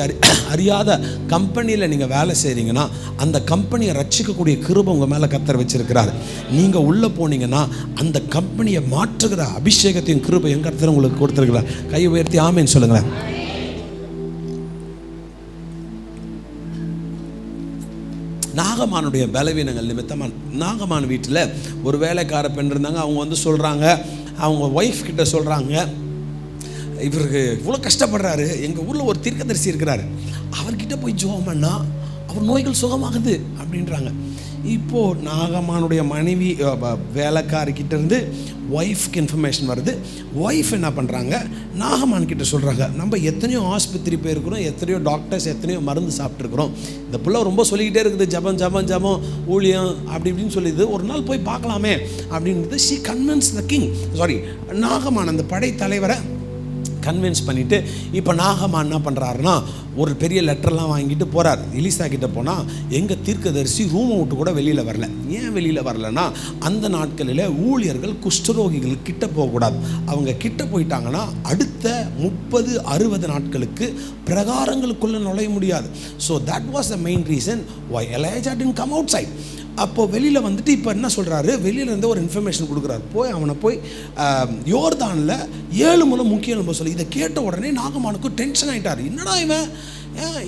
அறியாத கம்பெனியில் நீங்கள் வேலை செய்கிறீங்கன்னா அந்த கம்பெனியை ரட்சிக்கக்கூடிய கிருபை உங்கள் மேலே கர்த்தர் வச்சிருக்கிறார். நீங்கள் உள்ளே போனீங்கன்னா அந்த கம்பெனியை மாற்றுகிற அபிஷேகத்தையும் கிருபையும் கர்த்தர் உங்களுக்கு கொடுத்துருக்கிறார். கை உயர்த்தி ஆமேன்னு சொல்லுங்களேன். நாகமானுடைய பலவீனங்கள் நிமித்தமாக நாகமான் வீட்டில் ஒரு வேலைக்கார பெண் இருந்தாங்க. அவங்க சொல்கிறாங்க, அவங்க ஒய்ஃப் கிட்ட சொல்கிறாங்க, இவருக்கு இவ்வளோ கஷ்டப்படுறாரு, எங்கள் ஊரில் ஒரு தீர்க்கதரிசி இருக்கிறாரு, அவர்கிட்ட போய் ஜெபம் பண்ணா அவர் நோய்கள் சுகமாகுது அப்படின்றாங்க. இப்போது நாகமானுடைய மனைவி வேலைக்காரிக்கிட்ட இருந்து ஒய்ஃப்க்கு இன்ஃபர்மேஷன் வருது. ஒய்ஃப் என்ன பண்ணுறாங்க, நாகமான் கிட்ட சொல்கிறாங்க, நம்ம எத்தனையோ ஆஸ்பத்திரி போயிருக்கிறோம், எத்தனையோ டாக்டர்ஸ், எத்தனையோ மருந்து சாப்பிட்ருக்குறோம், இந்த பிள்ளை ரொம்ப சொல்லிக்கிட்டே இருக்குது, ஜபம் ஜபம் ஜபம் ஊழியம் அப்படி இப்படின்னு சொல்லிது, ஒரு நாள் போய் பார்க்கலாமே அப்படின்றது. ஷி கன்வின்ஸ் த கிங், நாகமான் அந்த படை தலைவரை கன்வின்ஸ் பண்ணிவிட்டு இப்போ நாகமான் என்ன பண்ணுறாருன்னா ஒரு பெரிய லெட்டர்லாம் வாங்கிட்டு போகிறார். எலிசா கிட்ட போனால் எங்கள் தீர்க்கதரிசி ரூமை விட்டு கூட வெளியில் வரல. ஏன் வெளியில் வரலன்னா, அந்த நாட்களில் ஊழியர்கள் குஷ்டரோகிகள் கிட்ட போகக்கூடாது. அவங்க கிட்ட போயிட்டாங்கன்னா அடுத்த 30-60 நாட்களுக்கு பிரகாரங்களுக்குள்ளே நுழைய முடியாது. So that was the main reason why Elijah didn't come outside. அப்போது வெளியில் வந்துட்டு இப்போ என்ன சொல்கிறாரு, வெளியிலேருந்து ஒரு இன்ஃபர்மேஷன் கொடுக்குறாரு, அவனை போய் யோர்தானில் 7 முறை முக்கிய எலும்ப சொல்லி. இதை கேட்ட உடனே நாகமானுக்கு டென்ஷன் ஆகிட்டார். என்னடா இவன்,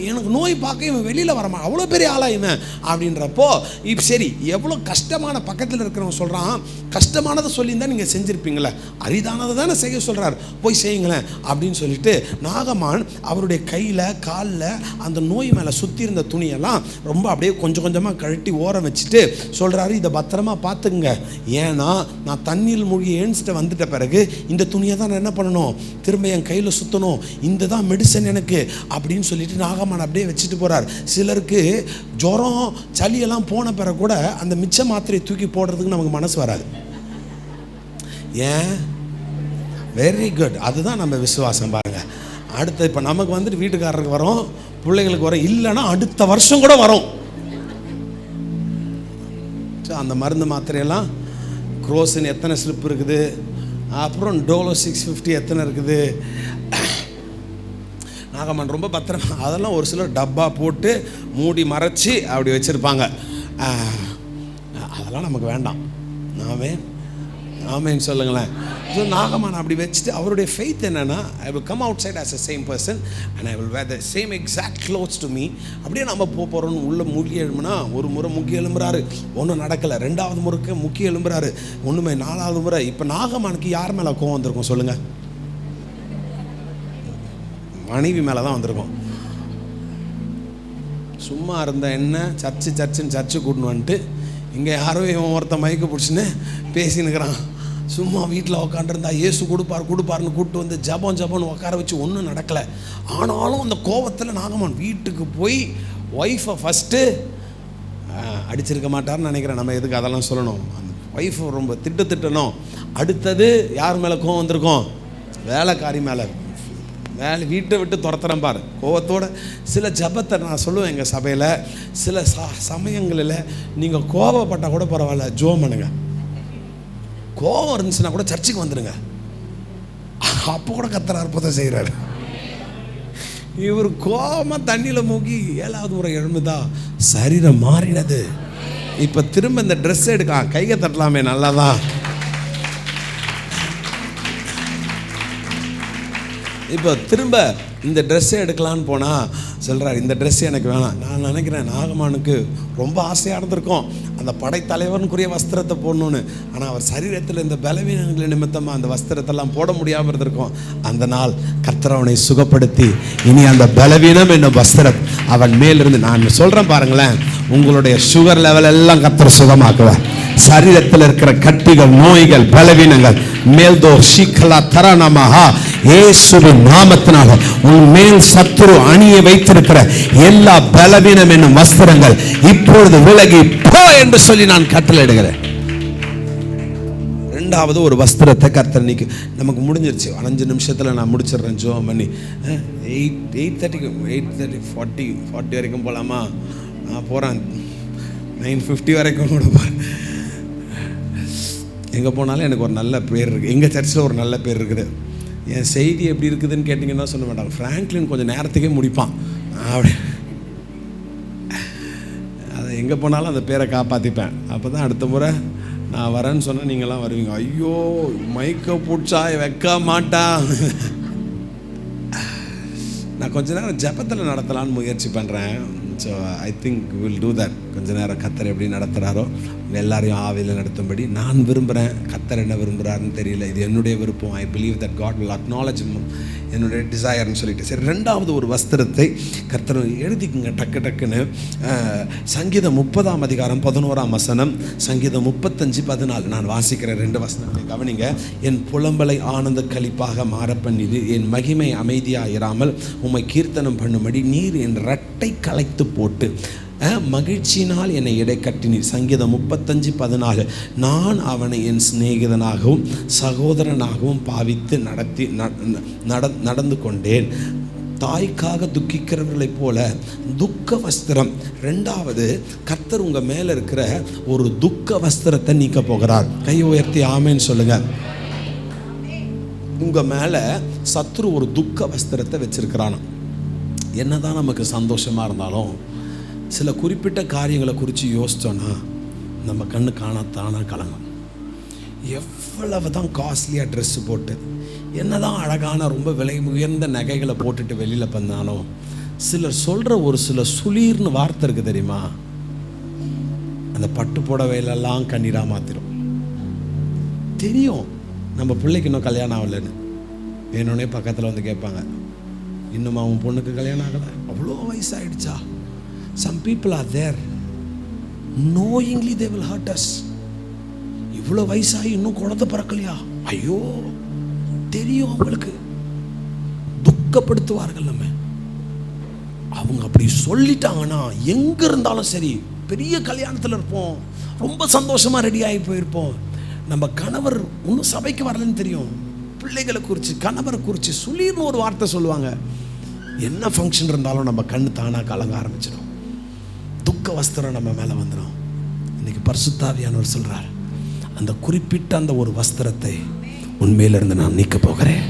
எனக்கு நோய் பார்க்க இவன் வெளியில் வரமா, அவ்வளோ பெரிய ஆளா இவன் அப்படின்றப்போ, இப்போ சரி எவ்வளோ கஷ்டமான பக்கத்தில் இருக்கிறவன் சொல்கிறான், கஷ்டமானதை சொல்லியிருந்தால் நீங்கள் செஞ்சுருப்பீங்களே, அரிதானதை தானே செய்ய சொல்கிறார், போய் செய்யுங்களேன் அப்படின்னு சொல்லிட்டு நாகமான் அவருடைய கையில் காலில் அந்த நோய் மேலே சுற்றி இருந்த துணியெல்லாம் ரொம்ப அப்படியே கொஞ்சம் கொஞ்சமாக கழட்டி ஓரம் வச்சுட்டு சொல்கிறாரு, இதை பத்திரமா பார்த்துக்குங்க, ஏன்னா நான் தண்ணியில் மூழ்கி ஏன்ஸ்ட்டு வந்துட்ட பிறகு இந்த துணியை தான் நான் என்ன பண்ணணும், திரும்ப என் கையில் சுற்றணும், இந்த தான் மெடிசன் எனக்கு அப்படின்னு சொல்லிட்டு நாகமான் அப்படியே வச்சுட்டு போகிறார். சிலருக்கு ஜுரம் சளியெல்லாம் போன பிறகு கூட அந்த மிச்ச மாத்திரையை தூக்கி போடுறதுக்கு நமக்கு மனசு வராது. ஏன்? வெரி குட், அதுதான் நம்ம விசுவாசம். பாருங்க, அடுத்த இப்போ நமக்கு வந்துட்டு வீட்டுக்காரருக்கு வரும், பிள்ளைங்களுக்கு வரும், இல்லைன்னா அடுத்த வருஷம் கூட வரும். அந்த மருந்து மாத்திரையெல்லாம் குரோசின் எத்தனை ஸ்லிப் இருக்குது, அப்புறம் டோலோ 650 எத்தனை இருக்குது. நாகமான் ரொம்ப பத்திரமா அதெல்லாம் ஒரு சிலர் டப்பா போட்டு மூடி மறைச்சி அப்படி வச்சுருப்பாங்க. அதெல்லாம் நமக்கு வேண்டாம். ஆமேன்னு சொல்லுங்களேன். ஸோ நாகமான் அப்படி வச்சுட்டு அவருடைய ஃபெய்த் என்னென்னா, I will come outside as a same person and I will wear the same exact clothes to me. அப்படியே நம்ம போகிறோன்னு உள்ளே முக்கிய எழும்புனா, ஒரு முறை முக்கிய எழும்புறாரு, ஒன்றும் நடக்கலை, 2வது முறைக்கு முக்கிய எழும்புறாரு, ஒன்றுமே, 4வது முறை. இப்போ நாகமானுக்கு யார் மேலே கோவம் வந்திருக்கும் சொல்லுங்கள்? மனைவி மேலே தான் வந்திருக்கும். சும்மா இருந்த என்ன சர்ச்சு கூட்டின்னு வந்துட்டு இங்கே யாரோ இவன் ஒருத்த மயக்க பிடிச்சின்னு பேசினுக்கிறான். சும்மா வீட்டில் உட்காண்டிருந்தா இயேசு கொடுப்பாருன்னு கூப்பிட்டு வந்து ஜபம்னு உட்கார வச்சு ஒன்றும் நடக்கலை. ஆனாலும் அந்த கோபத்தில் நாகமான் வீட்டுக்கு போய் ஒய்ஃபை ஃபஸ்ட்டு அடிச்சிருக்க மாட்டார்னு நினைக்கிறேன். நம்ம எதுக்கு அதெல்லாம் சொல்லணும்? அந்த ஒய்ஃபை ரொம்ப திட்டணும். அடுத்தது யார் மேலே கோவம் வந்திருக்கோம்? வேலைக்காரி மேலே. வீட்டை விட்டு துரத்துறேன் பாரு கோவத்தோட. சில ஜபத்தை நான் சொல்லுவேன் எங்கள் சபையில், சில சமயங்களில் நீங்கள் கோபப்பட்டால் கூட பரவாயில்ல, ஜோம் பண்ணுங்க. கோபம் இருந்துச்சுன்னா கூட சர்ச்சுக்கு வந்துடுங்க, அப்போ கூட கர்த்தர் அற்புதம் செய்கிறாரு. இவர் கோபமாக தண்ணியில் மூக்கி 7வது முறை எழும்புதா சரீரம் மாறினது. இப்போ திரும்ப இந்த ட்ரெஸ் எடுக்கலாம், கையை தட்டலாமே, நல்லாதான். இப்போ திரும்ப இந்த ட்ரெஸ்ஸை எடுக்கலான்னு போனால் சொல்கிறார், இந்த ட்ரெஸ் எனக்கு வேணாம். நான் நினைக்கிறேன் நாகமானுக்கு ரொம்ப ஆசையாக இருந்திருக்கும் அந்த படைத்தலைவனுக்குரிய வஸ்திரத்தை போடணுன்னு. ஆனால் அவர் சரீரத்தில் இந்த பலவீனங்கள் நிமித்தமாக அந்த வஸ்திரத்தெல்லாம் போட முடியாமல் இருந்திருக்கும். அந்த நாள் கர்த்தர் அவனை சுகப்படுத்தி இனி அந்த பலவீனம் என்னும் வஸ்திரம் அவன் மேலிருந்து, நான் சொல்கிறேன் பாருங்களேன், உங்களுடைய சுகர் லெவல் எல்லாம் கர்த்தர் சுகமாக்குவார். சரீரத்தில் இருக்கிற கட்டிகள், நோய்கள், பலவீனங்கள் மேல்தோ சீக்கலா தரணமஹா இயேசுவின் நாமத்தினால உன் மேல் சத்துரு அணியை வைத்திருக்கிற எல்லா பலவீனம் என்னும் வஸ்திரங்கள் இப்பொழுது விலகி போ என்று சொல்லி நான் கட்டளையிடுகிறேன். ரெண்டாவது ஒரு வஸ்திரத்தை கர்த்தர் நீக்கு நமக்கு முடிஞ்சிருச்சு. 5 நிமிஷத்தில் நான் முடிச்சிடுறேன். ஜோம் பண்ணி 8:30 40 வரைக்கும் போகலாமா? நான் போகிறேன் 9:50 வரைக்கும் கூட போகிறேன். எங்கே போனாலும் எனக்கு ஒரு நல்ல பேர் இருக்குது. எங்கள் சர்ச்சில் ஒரு நல்ல பேர் இருக்குது. என் செய்தி எப்படி இருக்குதுன்னு கேட்டிங்கன்னா சொல்ல மாட்டாங்க, ஃப்ராங்க்லின் கொஞ்சம் நேரத்துக்கே முடிப்பான் அப்படி. அதை எங்கே போனாலும் அந்த பேரை காப்பாற்றிப்பேன். அப்போ தான் அடுத்த முறை நான் வரேன்னு சொன்னால் நீங்களாம் வருவீங்க. ஐயோ மைக்கை பிடிச்சா வைக்க மாட்டான். நான் கொஞ்ச நேரம் ஜெபத்தில் நடத்தலான்னு முயற்சி பண்ணுறேன். So I think will do that. கொஞ்ச நேரம் கர்த்தர் எப்படி நடத்துகிறாரோ எல்லாரையும் ஆவியில் நடத்தும்படி நான் விரும்புகிறேன். கர்த்தர் என்ன விரும்புகிறாருன்னு தெரியல, இது என்னுடைய விருப்பம். I believe that God will acknowledge என்னுடைய டிசையர்னு சொல்லிட்டு. சரி, ரெண்டாவது ஒரு வஸ்திரத்தை கர்த்தர் எழுதிக்குங்க டக்கு டக்குன்னு. சங்கீதம் 30:11, சங்கீதம் 35:14 நான் வாசிக்கிறேன். 2 வசனங்களை கவனிங்க. என் புலம்பலை ஆனந்த களிப்பாக மாற பண்ணிது, என் மகிமை அமைதியாயிராமல் உம்மை கீர்த்தனம் பண்ணும்படி நீர் என் இரட்டை கலைத்து போட்டு மகிழ்ச்சியினால் என்னை இடை கட்டினீர். சங்கீதம் 35:14 நான் அவனை என் சிநேகிதனாகவும் சகோதரனாகவும் பாவித்து நடந்து கொண்டேன். தாய்க்காக துக்கிக்கிறவர்களைப் போல துக்க வஸ்திரம். ரெண்டாவது, கர்த்தர் உங்க மேல இருக்கிற ஒரு துக்க வஸ்திரத்தை நீக்க போகிறார். கை உயர்த்தி ஆமேன்னு சொல்லுங்க. உங்க மேல சத்ரு ஒரு துக்க வஸ்திரத்தை வச்சிருக்கிறான். என்னதான் நமக்கு சந்தோஷமா இருந்தாலும் சில குறிப்பிட்ட காரியங்களை குறித்து யோசித்தோன்னா நம்ம கண்ணு காணத்தானா கலங்கும். எவ்வளவு தான் காஸ்ட்லியாக ட்ரெஸ்ஸு போட்டு, என்ன தான் அழகான ரொம்ப விலை உயர்ந்த நகைகளை போட்டுட்டு வெளியில் பண்ணாலும் சிலர் சொல்கிற ஒரு சில சுளீர்னு வார்த்தை இருக்குது தெரியுமா? அந்த பட்டு புடவையிலெல்லாம் கண்ணீராக மாற்றிடும். தெரியும் நம்ம பிள்ளைக்கு இன்னும் கல்யாணம் ஆகலைன்னு. வேணும்னே பக்கத்தில் வந்து கேட்பாங்க, இன்னும் அவன் பொண்ணுக்கு கல்யாணம் ஆகலை, அவ்வளோ வயசாகிடுச்சா? Some people are there knowingly they will hurt us. இவ்வளோ வயசாகி இன்னும் குழந்தை பிறக்கலையா? ஐயோ, தெரியும் அவங்களுக்கு, துக்கப்படுத்துவார்கள் நம்ம. அவங்க அப்படி சொல்லிட்டாங்கன்னா எங்க இருந்தாலும் சரி, பெரிய கல்யாணத்தில் இருப்போம், ரொம்ப சந்தோஷமா ரெடி ஆகி போயிருப்போம். நம்ம கணவர் இன்னும் சபைக்கு வரலன்னு தெரியும், பிள்ளைகளை குறித்து கணவரை குறித்து சொல்லின்னு ஒரு வார்த்தை சொல்லுவாங்க. என்ன ஃபங்க்ஷன் இருந்தாலும் நம்ம கண்ணு தானாக கலங்க ஆரம்பிச்சிடும். துக்க வஸ்திரம் நம்ம மேலே வந்துடும். இன்னைக்கு பரிசுத்தாவியானவர் சொல்றார், அந்த குறிப்பிட்ட அந்த ஒரு வஸ்திரத்தை உண்மையிலிருந்து நான் நீக்க போகிறேன்.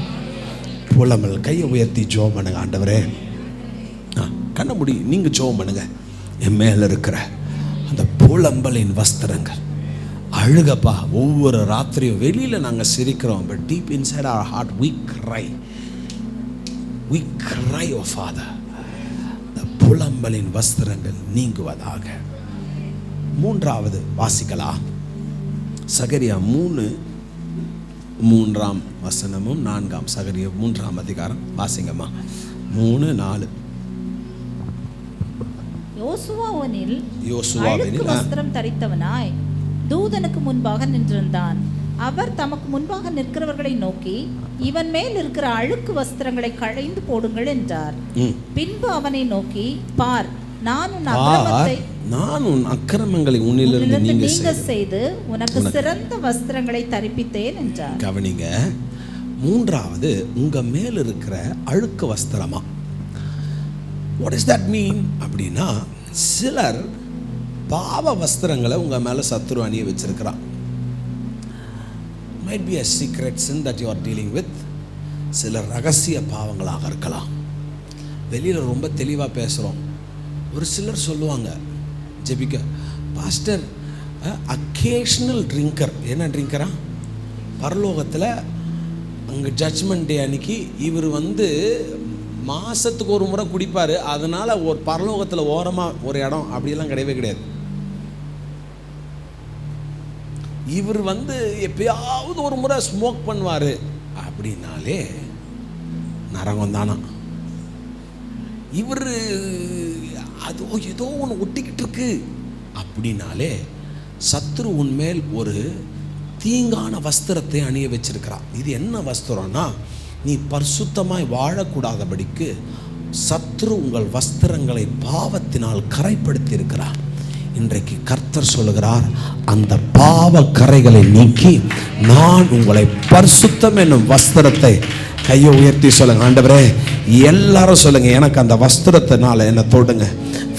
புலமல். கையை உயர்த்தி ஜெபம் பண்ணுங்க. ஆண்டவரே, கண்ண முடி, நீங்க ஜெபம் பண்ணுங்க. என் மேல இருக்கிற அந்த புலம்பலின் வஸ்திரங்கள் அழுகப்பா. ஒவ்வொரு ராத்திரியும் வெளியில நாங்கள் சிரிக்கிறோம், but deep inside our heart we cry, oh Father. புலம்பலின் வஸ்திரங்கள் நீங்குவதாக. மூன்றாவது வாசிக்கலாம். சகரியா 3:3 4 சகரியா 3 வாசிங்கம்மா. 3:4. யோசுவாவெனில் வஸ்திரம் தரித்தவனாய் தூதனுக்கு முன்பாக நின்றிருந்தான். அவர் தமக்கு முன்பாக நிற்கிறவர்களை நோக்கி, இவன் மேல் இருக்கிற அழுக்கு வஸ்திரங்களை களைந்து போடுங்கள் என்றார். பின்பு அவனை நோக்கி, பார், நான் உன் அக்கிரமங்களை உன்னிலிருந்து நீங்க செய்து உனக்கு சிறந்த வஸ்திரங்களை தரிப்பித்தேன் என்றார். கவனிங்க. மூன்றாவது, உங்க மேல் இருக்கிற அழுக்கு வஸ்திரமா? What does that mean? அப்படின்னா சிலர் பாவ வஸ்திரங்களை உங்க மேல சத்துரு அணிய வச்சிருக்கிறான். Might be a secret sin that you are dealing with. சில ரகசிய பாவங்களாக இருக்கலாம். வெளியில ரொம்ப தெளிவா பேசுறோம். ஒரு சிலர் சொல்லுவாங்க ஜெபிக்க, பாஸ்டர் அக்கேஷனல் ட்ரிங்கர். என்ன ட்ரிங்கரா? பரலோகத்தில் அங்கே ஜட்ஜ்மெண்ட் டே அன்னைக்கு இவர் மாதத்துக்கு ஒரு முறை குடிப்பார். அதனால் ஒரு பரலோகத்தில் ஓரமாக ஒரு இடம் அப்படியெல்லாம் கிடையவே கிடையாது. இவர் எப்பயாவது ஒரு முறை ஸ்மோக் பண்ணுவார் அப்படின்னாலே நரகம் தானா. இவர் அது ஏதோ ஒன்று ஒட்டிக்கிட்டு இருக்கு அப்படின்னாலே சத்ரு உன்மேல் ஒரு தீங்கான வஸ்திரத்தை அணிய வச்சிருக்கிறான். இது என்ன வஸ்திரம்னா, நீ பரிசுத்தமாய் வாழக்கூடாதபடிக்கு சத்ரு உங்கள் வஸ்திரங்களை பாவத்தினால் கரைப்படுத்தி இருக்கிறார். இன்றைக்கு கர்த்தர் சொல்லுகிறார், அந்த பாவ கரைகளை நீக்கி நான் உங்களை பரிசுத்தம் என்னும் வஸ்திரத்தை, கையை உயர்த்தி சொல்லுங்க, ஆண்டவரே எல்லாரும் சொல்லுங்க, எனக்கு அந்த வஸ்திரத்தினால என்ன தொடுங்க.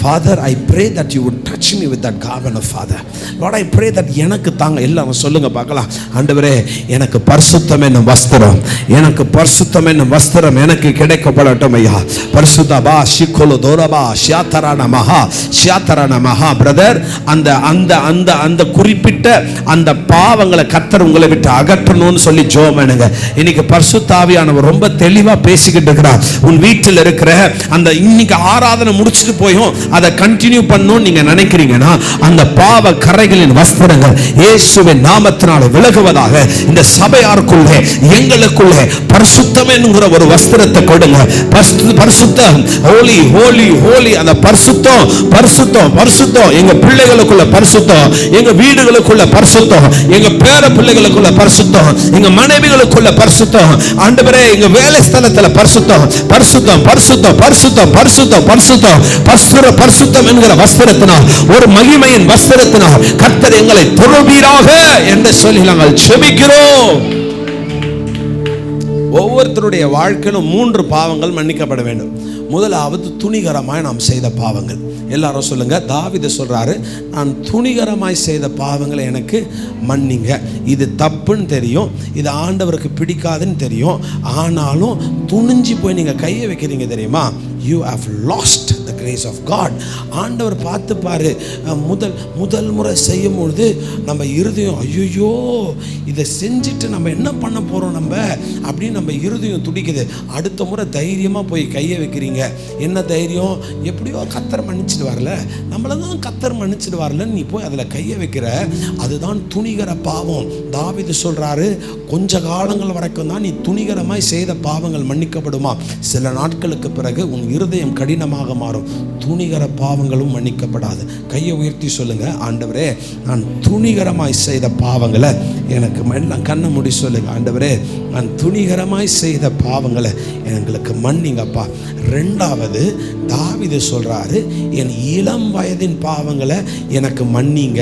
Father, I pray that you would touch me with that garment of Father. Lord, I pray that எனக்கு தாங்க. எல்லாரும் சொல்லுங்க பார்க்கலாம், ஆண்டவரே எனக்கு பரிசுத்தம் என்னும் வஸ்திரம், எனக்கு பரிசுத்தம் என்னும் வஸ்திரம் எனக்கு கிடைக்கப்படட்டும் ஐயா. பரிசுத்தபா ஷிக்கோலோ தோரபா ஷியாத்தரான மகா ஷியாத்தரான மகா. பிரதர், அந்த அந்த அந்த அந்த குறிப்பிட்ட அந்த பாவங்களை கர்த்தர் உங்களை விட்டு அகற்றணும்னு சொல்லி ஜெபம் பண்ணுங்க. இன்னைக்கு பரிசுத்த ஆவியானவர் ரொம்ப தெளிவா பேசிக்கிட்டு இருக்கிறார். உன் வீட்டில் இருக்கிற அந்த இன்னைக்கு ஆராதனை முடிச்சுட்டு போயும் அதை கண்டினியூ பண்ணணும் நீங்க நினைக்கிறீங்கன்னா, அந்த பாவ கரைகளின் வஸ்திரங்கள் இயேசுவின் நாமத்தினால விலகுவதாக. இந்த சபையாருக்குள்ளே எங்களுக்குள்ளே பரிசுத்தம் என்கிற ஒரு வஸ்திரத்தை கொடுங்க. பரிசுத்தம், ஹோலி ஹோலி ஹோலி. அந்த பரிசுத்தம் பரிசுத்தம் பரிசுத்தம் எங்க பிள்ளைகளுக்குள்ள பரிசுத்தம், எங்க வீடுகளுக்குள்ள பரிசுத்தம், எங்க பேர பிள்ளைகளுக்குள்ள பரிசுத்தம், எங்க மனைவிகளுக்குள்ள பரிசுத்தம், ஆண்டவரே எங்க வேலை ஸ்தலத்துல பரிசுத்தம் பரிசுத்தம் பரிசுத்தம் பரிசுத்தம் பரிசுத்தம் பரிசுத்தம் பரிசுத்தம் என்கிற வஸ்திரத்தினால், ஒரு மகிமையின் வஸ்திரத்தினால் கர்த்தர் எங்களை தொழுவீராக என்று சொல்லி நாங்கள் ஜெபிக்கிறோம். ஒவ்வொருத்தருடைய வாழ்க்கையிலும் 3 பாவங்கள் மன்னிக்கப்பட வேண்டும். முதலாவது துணிகரமாய் நாம் செய்த பாவங்கள். எல்லாரும் சொல்லுங்க, தாவீது சொல்றாரு, நான் துணிகரமாய் செய்த பாவங்களை எனக்கு மன்னிங்க. இது தப்புன்னு தெரியும், இது ஆண்டவருக்கு பிடிக்காதுன்னு தெரியும், ஆனாலும் துணிஞ்சு போய் நீங்க கையை வைக்கிறீங்க தெரியுமா, you have lost the grace of God. ஆண்டவர் பார்த்து பாரு, முதல் முறை செய்யும் பொழுது நம்ம இருதயம் ஐயோ இதை செஞ்சுட்டு நம்ம என்ன பண்ண போறோம் நம்ம அப்படின்னு நம்ம இருதயம் துடிக்குது. அடுத்த முறை தைரியமா போய் கையை வைக்கிறீங்க. என்ன தைரியம்? எப்படியோ கர்த்தர் மன்னிச்சிட்டு வரல, நம்மள தான் கர்த்தர் மன்னிச்சிட்டு வரல, நீ போய் அதுல கையை வைக்கிற. அதுதான் துணிகர பாவம். தாவீது சொல்றாரு, கொஞ்ச காலங்கள் வரைக்கும் தான் நீ துணிகரமாய் செய்த பாவங்கள் மன்னிக்கப்படுமா, சில நாட்களுக்கு பிறகு உன் இருதயம் கடினமாக மாறும், துணிகர பாவங்களும் மன்னிக்கப்படாது. கையை உயர்த்தி சொல்லுங்க, ஆண்டவரே நான் துணிகரமாய் செய்த பாவங்களை எனக்கு எல்லாம் கண்ணை மூடி சொல்லுங்க, ஆண்டவரே நான் துணிகரமாய் செய்த பாவங்களை எங்களுக்கு மன்னிங்கப்பா. 2வது தாவீது சொல்றாரு, என் இளம் வயதின் பாவங்களை எனக்கு மன்னிங்க.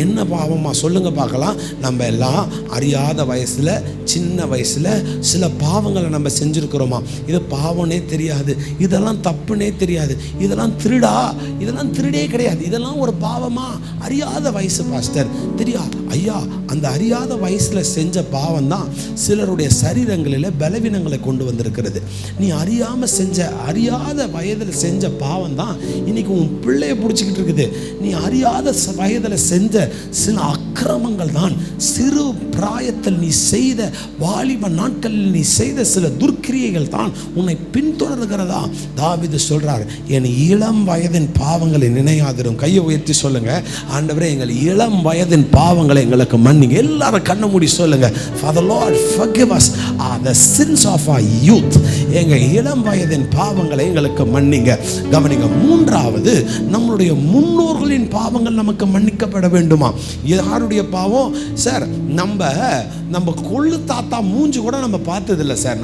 என்ன பாவமா சொல்லுங்க பார்க்கலாம். நம்ம எல்லாம் அறியாத வயசுல, சின்ன வயசுல சில பாவங்களை நம்ம செஞ்சிருக்கிறோமா, இது பாவனே தெரியாது, இதெல்லாம் தப்புனே தெரியாது, இதெல்லாம் திருடா, இதெல்லாம் திருடே கிடையாது, இதெல்லாம் ஒரு பாவமா, அறியாத வயசு பாஸ்டர் தெரியா. ஐயா, அந்த அறியாத வயசுல செஞ்ச பாவம் தான் சிலருடைய சரீரங்களில் பலவீனங்களை கொண்டு வந்திருக்கிறது. நீ அறியாம செஞ்ச, அறியாத வயதில் செஞ்ச பாவம் தான் இன்னைக்கு உன் பிள்ளைய பிடிச்சிக்கிட்டு இருக்குது. நீ அறியாத வயதில் செஞ்ச சில அக்கிரமங்கள் தான், சிறு பிராயத்தில் நீ செய்த, வாலிப நாட்களில் நீ செய்த சில துர்க்கிரியைகள் தான் உன்னை பின்தொடர்கிறதா. தாவீது சொல்றார், என் இளம் வயதின் பாவங்களை நினையாதிரும். கையை உயர்த்தி சொல்லுங்க, ஆண்டவரே எங்கள் இளம் வயதின் பாவங்களை எங்களுக்கு மன்னிங்க. எல்லாரும் கண்ணை மூடி சொல்லுங்க, Father Lord forgive us the sins of our youth. எங்க இளம் வயதின் பாவங்களை எங்களுக்கு மன்னிங்க. கவனிங்க, 3வது நம்மளுடைய முன்னோர்களின் பாவங்கள் நமக்கு மன்னிக்கப்பட வேண்டுமா. யாருடைய பாவம் சார்? நம்ம கொள்ளு தாத்தா மூஞ்சி கூட நம்ம பார்த்ததில்லை சார்.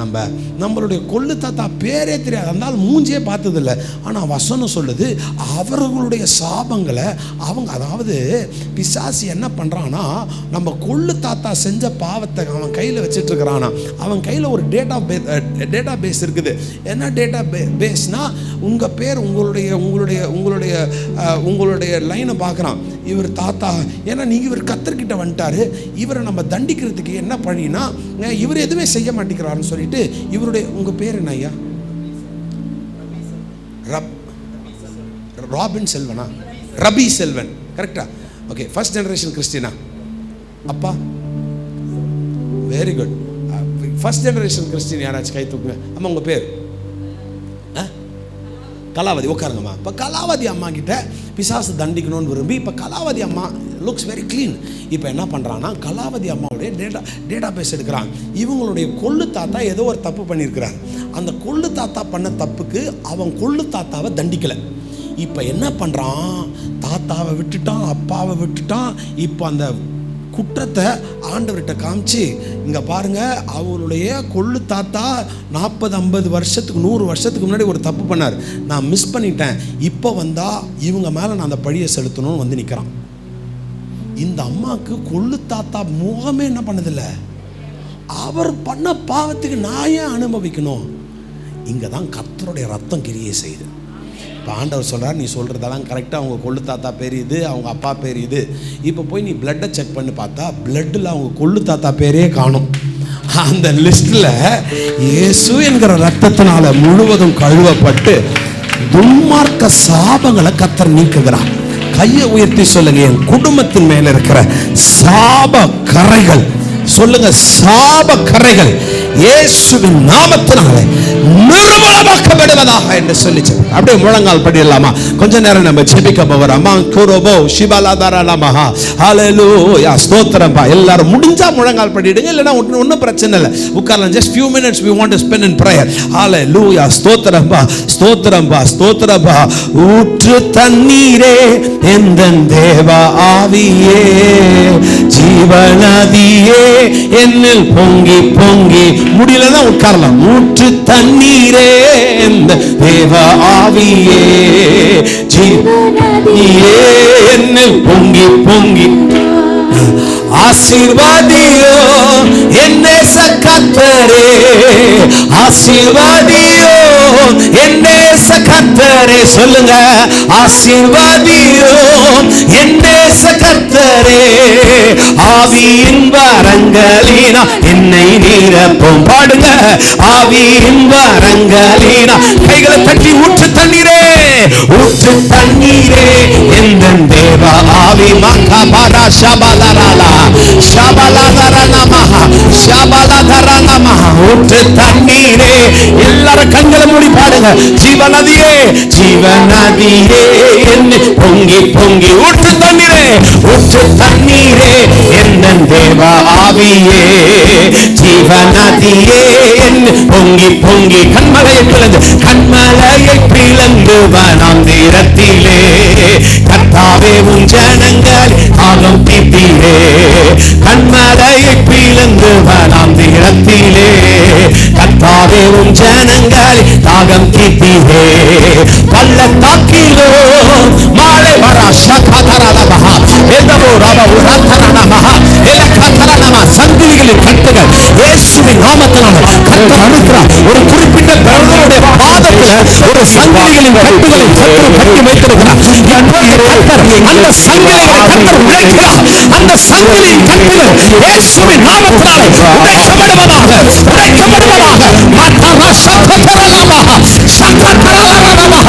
நம்மளுடைய கொள்ளு தாத்தா பேரே தெரியாது, அதனால மூஞ்சியே பார்த்ததில்லை. ஆனால் வசனம் சொல்லுது, அவர்களுடைய சாபங்களை அவங்க, அதாவது பிசாசு என்ன பண்ணுறான்னா, நம்ம கொள்ளு தாத்தா செஞ்ச பாவத்தை அவன் கையில் வச்சுட்டு இருக்கிறானா. அவன் கையில் ஒரு டேட்டா பேஸ் இருக்குது. என்ன டேட்டா பேஸ்னா, உங்கள் பேர், உங்களுடைய லைனை பார்க்குறான். இவர் தாத்தா, ஏன்னா நீங்கள் இவர் கத்தர்கிட்ட வந்துட்டாரு, இவரை நம்ம தண்டிக்கிறதுக்கு என்ன பண்ணினா, இவர் எதுவுமே செய்ய மாட்டேங்கிறாருன்னு சொல்லிட்டு இவருடைய, உங்கள் பேர் என்ன ஐயா? ராபின் செல்வனா? ரபி செல்வன், கரெக்டா? ஓகே, ஃபர்ஸ்ட் ஜெனரேஷன் கிறிஸ்டினா அப்பா? Very good. First generation Christian யாராச்சும் கை தூக்குங்க. அம்மா உங்கள் பேர்? கலாவதி. உட்காருங்கம்மா. இப்போ கலாவதி அம்மா கிட்ட பிசாசு தண்டிக்கணும்னு விரும்பி, இப்போ கலாவதி அம்மா லுக்ஸ் வெரி க்ளீன். இப்போ என்ன பண்ணுறான்னா, கலாவதி அம்மாவுடைய டேட்டா பேஸ் எடுக்கிறான். இவங்களுடைய கொள்ளு தாத்தா ஏதோ ஒரு தப்பு பண்ணியிருக்கிறார். அந்த கொள்ளு தாத்தா பண்ண தப்புக்கு அவன் கொள்ளு தாத்தாவை தண்டிக்கலை. இப்போ என்ன பண்ணுறான், தாத்தாவை விட்டுட்டான், அப்பாவை விட்டுட்டான். இப்போ அந்த குற்றத்தை ஆண்டவர்கிட்ட காமிச்சு, இங்கே பாருங்கள், அவருடைய கொள்ளு தாத்தா 40-50 வருஷத்துக்கு 100 வருஷத்துக்கு முன்னாடி ஒரு தப்பு பண்ணார், நான் மிஸ் பண்ணிட்டேன். இப்போ வந்தால் இவங்க மேலே நான் அந்த பழியை செலுத்தணும்னு வந்து நிற்கிறான். இந்த அம்மாவுக்கு கொள்ளு தாத்தா முகமே என்ன பண்ணதில்லை. அவர் பண்ண பாவத்துக்கு நான் ஏன் அனுபவிக்கணும்? இங்கே தான் கர்த்தருடைய ரத்தம் கிரியை செய்யுது. இப்போ ஆண்டவர் சொல்கிறார், நீ சொல்கிறதெல்லாம் கரெக்டாக, அவங்க கொள்ளு தாத்தா பேர் இது, அவங்க அப்பா பேர் இது. இப்போ போய் நீ பிளட்டை செக் பண்ணி பார்த்தா பிளட்டில் அவங்க கொள்ளு தாத்தா பேரே காணும். அந்த லிஸ்ட்டில் இயேசு என்கிற ரத்தத்தினால முழுவதும் கழுவப்பட்டு துன்மார்க்க சாபங்களை கர்த்தர் நீக்குகிறார். கையை உயர்த்தி சொல்லுங்க, என் குடும்பத்தின் மேல இருக்கிற சாப கரைகள், சொல்லுங்க, சாப கரைகள் இயேசுவின் நாமத்தினாலே நிர்மூலமாக்கப்படுவதாக என்று சொல்லிச்சு. அப்படியே முழங்கால் படிடலாமா? கொஞ்ச நேரம் நம்ம ஜெபிக்க போறோம். அம்மா குரோபோ ஷிபாலாதாரலமஹா ஹalleluya ஸ்தோத்திரம் பா. எல்லாரும் முடிஞ்சா முழங்கால் படிடுங்க, இல்லனா ஒண்ணும் பிரச்சனை இல்லை, உட்காரலாம். just few minutes we want to spend in prayer. hallelujah ஸ்தோத்திரம் பா, ஸ்தோத்திரம் பா, ஸ்தோத்திரம் பா. ஊற்று தண்ணீரே எந்தன் தேவ ஆவியே, ஜீவநதியே என்னில் பொங்கி பொங்கி, முடியலன்னா உட்காரலாம். ஊற்று தண்ணீரே இந்த தேவ ஆவியே, ஜீவநதியே என்னில் பொங்கி பொங்கி, ஆசீர்வாதியோ என்னே கர்த்தரே, ஆசீர்வாதியோ என்னே கர்த்தரே, சொல்லுங்க, ஆசீர்வாதியோ என்னே கர்த்தரே, ஆவியின் வரங்களினா என்னை நிரப்பும். பாடுங்க, ஆவியின் வரங்களினா. கைகளை தட்டி, ஊற்று தண்ணீரே, ஊற்று தண்ணீரே எந்தன் தேவ ஆவி. மகபாரா ஷபலரலா ஷபலதரனமஹ ஷபலதரனமஹ. ஊற்று தண்ணீரே, எல்லாரும் கண்களை மூடி பாடுங்க. ஜீவநதியே, ஜீவநதியே என்னை பொங்கி பொங்கி, ஊற்று தண்ணீரே, ஊற்று தண்ணீரே எந்தன் தேவ ஆவியே, ஜீவநதியே என்னை பொங்கி பொங்கி. கண்மலையை பிளந்து, கண்மலையை பிளந்து வனாந்திரத்திலே கர்த்தாவே உன் ஜனங்கள் ஆகம் தீர்த்தீரே, கண்மலையை பிளந்து வனாந்திரத்திலே கர்த்தாவே உன் ஜனங்கள் தாகம் தீர்த்தீரே, பள்ளத்தாக்கிலோ மாலை வரா ஷகதரலமஹ ஏதோ ரபு ரத்தனமஹ எலகதரனம. சங்கிலிகளின் கட்டுகள் இயேசுவின் நாமத்தினால கர்த்தர் அறுக்கிறார். ஒரு குறிப்பிட்ட பிரதருடைய பாதத்துல ஒரு சங்கிலிகளின் கட்டுகளை கர்த்தர் கட்டி வைத்திருக்கிறார். அந்த சங்கிலிகளை கர்த்தர் உடைக்கிறார். அந்த சங்கிலியின் கட்டுகள் இயேசுவின் நாமத்தினால உடைக்கப்படுவதாக, உடைக்கப்படுவதாக. மத்தம ஷகதரலமஹ ஷகதரலமஹ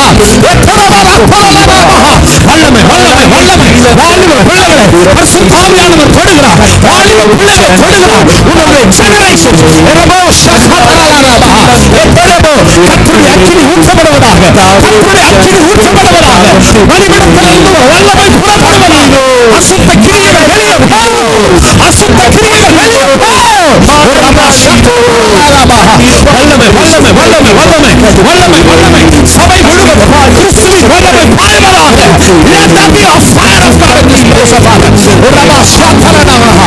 எத்தரவரதரலமஹ. வல்லமை வல்லமை வல்லமை. வாலிப பிள்ளைகளை பரிசுத்த ஆவியானவர் தொடுகிறார். வாலிப பிள்ளைகளை தொடுகிறார். உங்களுடைய ஜெனரேஷன் இரபோ ஷகதரலமஹ எத்தரபோ. கர்த்தருடைய அக்கினி ஊற்றப்படுவதாக, கர்த்தருடைய அக்கினி ஊற்றப்படுவதாக. வழிபடத்திலிருந்து வல்லமை புறப்படுவதாக. அசுத்த கிரியைகள் வெளியே போ, அசுத்த கிரியைகள் வெளியே போ. ரபா ஷகதரலமஹ. வல்லமை வல்லமை வல்லமை வல்லமை வல்லமை வல்லமை. சபை முழுவதும் கிறிஸ்துவின் வல்லமை பாய்வதாக. Let there be a fire of God in this place of honor. ரபா ஷகதரலமஹ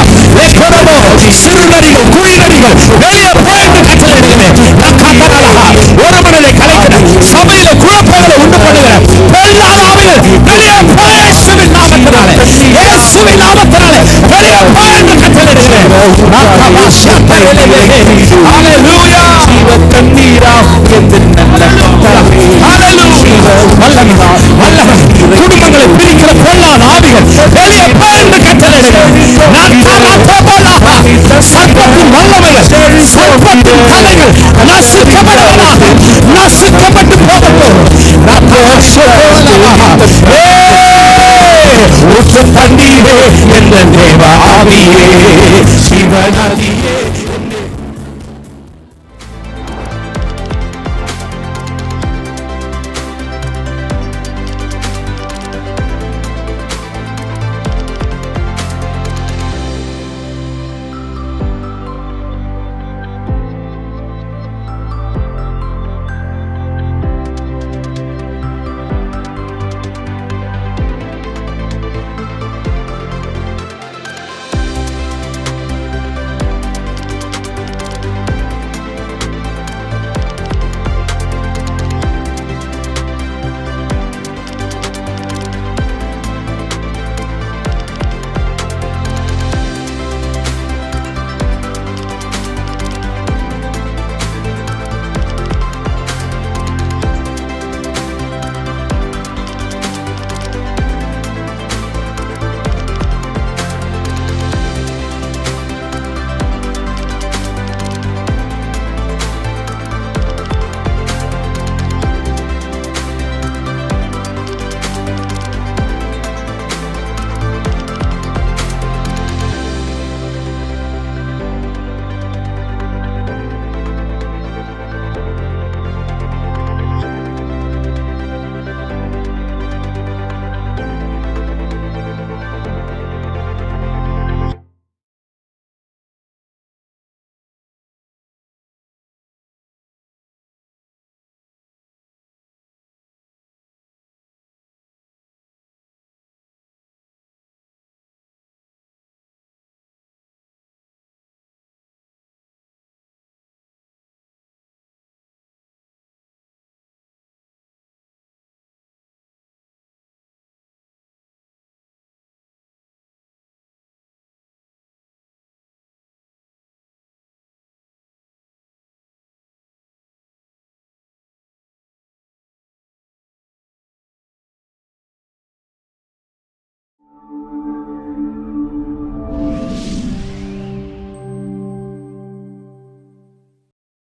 எத்தரபோ. சிறுநரிகள் குழிநரிகள் வெளியே போய் என்று கட்டளையிடுகிறேன். ரகதரலமஹ. ஒரு மனதை கலைக்கிற, சபையில குழப்பங்களை உண்டு பண்ணுகிற பொல்லாத ஆவிகள் வெளியே போய் இயேசுவின் நாமத்தினாலே, இயேசுவின் நாமத்தினாலே வெளியே போய் என்று கட்டளையிடுகிறேன். ரகபா ஷகதரலமஹ. ஹalleluya. ஜீவ தண்ணீரா என்று நல்ல கர்த்தரே. ஹalleluya. வல்லமை வல்லமை. குடும்பங்களை பிரிக்கிற பொல்லாத ஆவிகள் வெளியே போய் என்று கட்டளையிடுகிறேன். சர்ப்பத்தின் வல்லமைகள், சர்ப்பத்தின் தலைகள் நசுக்கப்படுவதாக, நசுக்கப்பட்டு போகட்டும். ஊற்றும் தண்ணீரே என்ற தேவ ஆவியே சிவநதியே.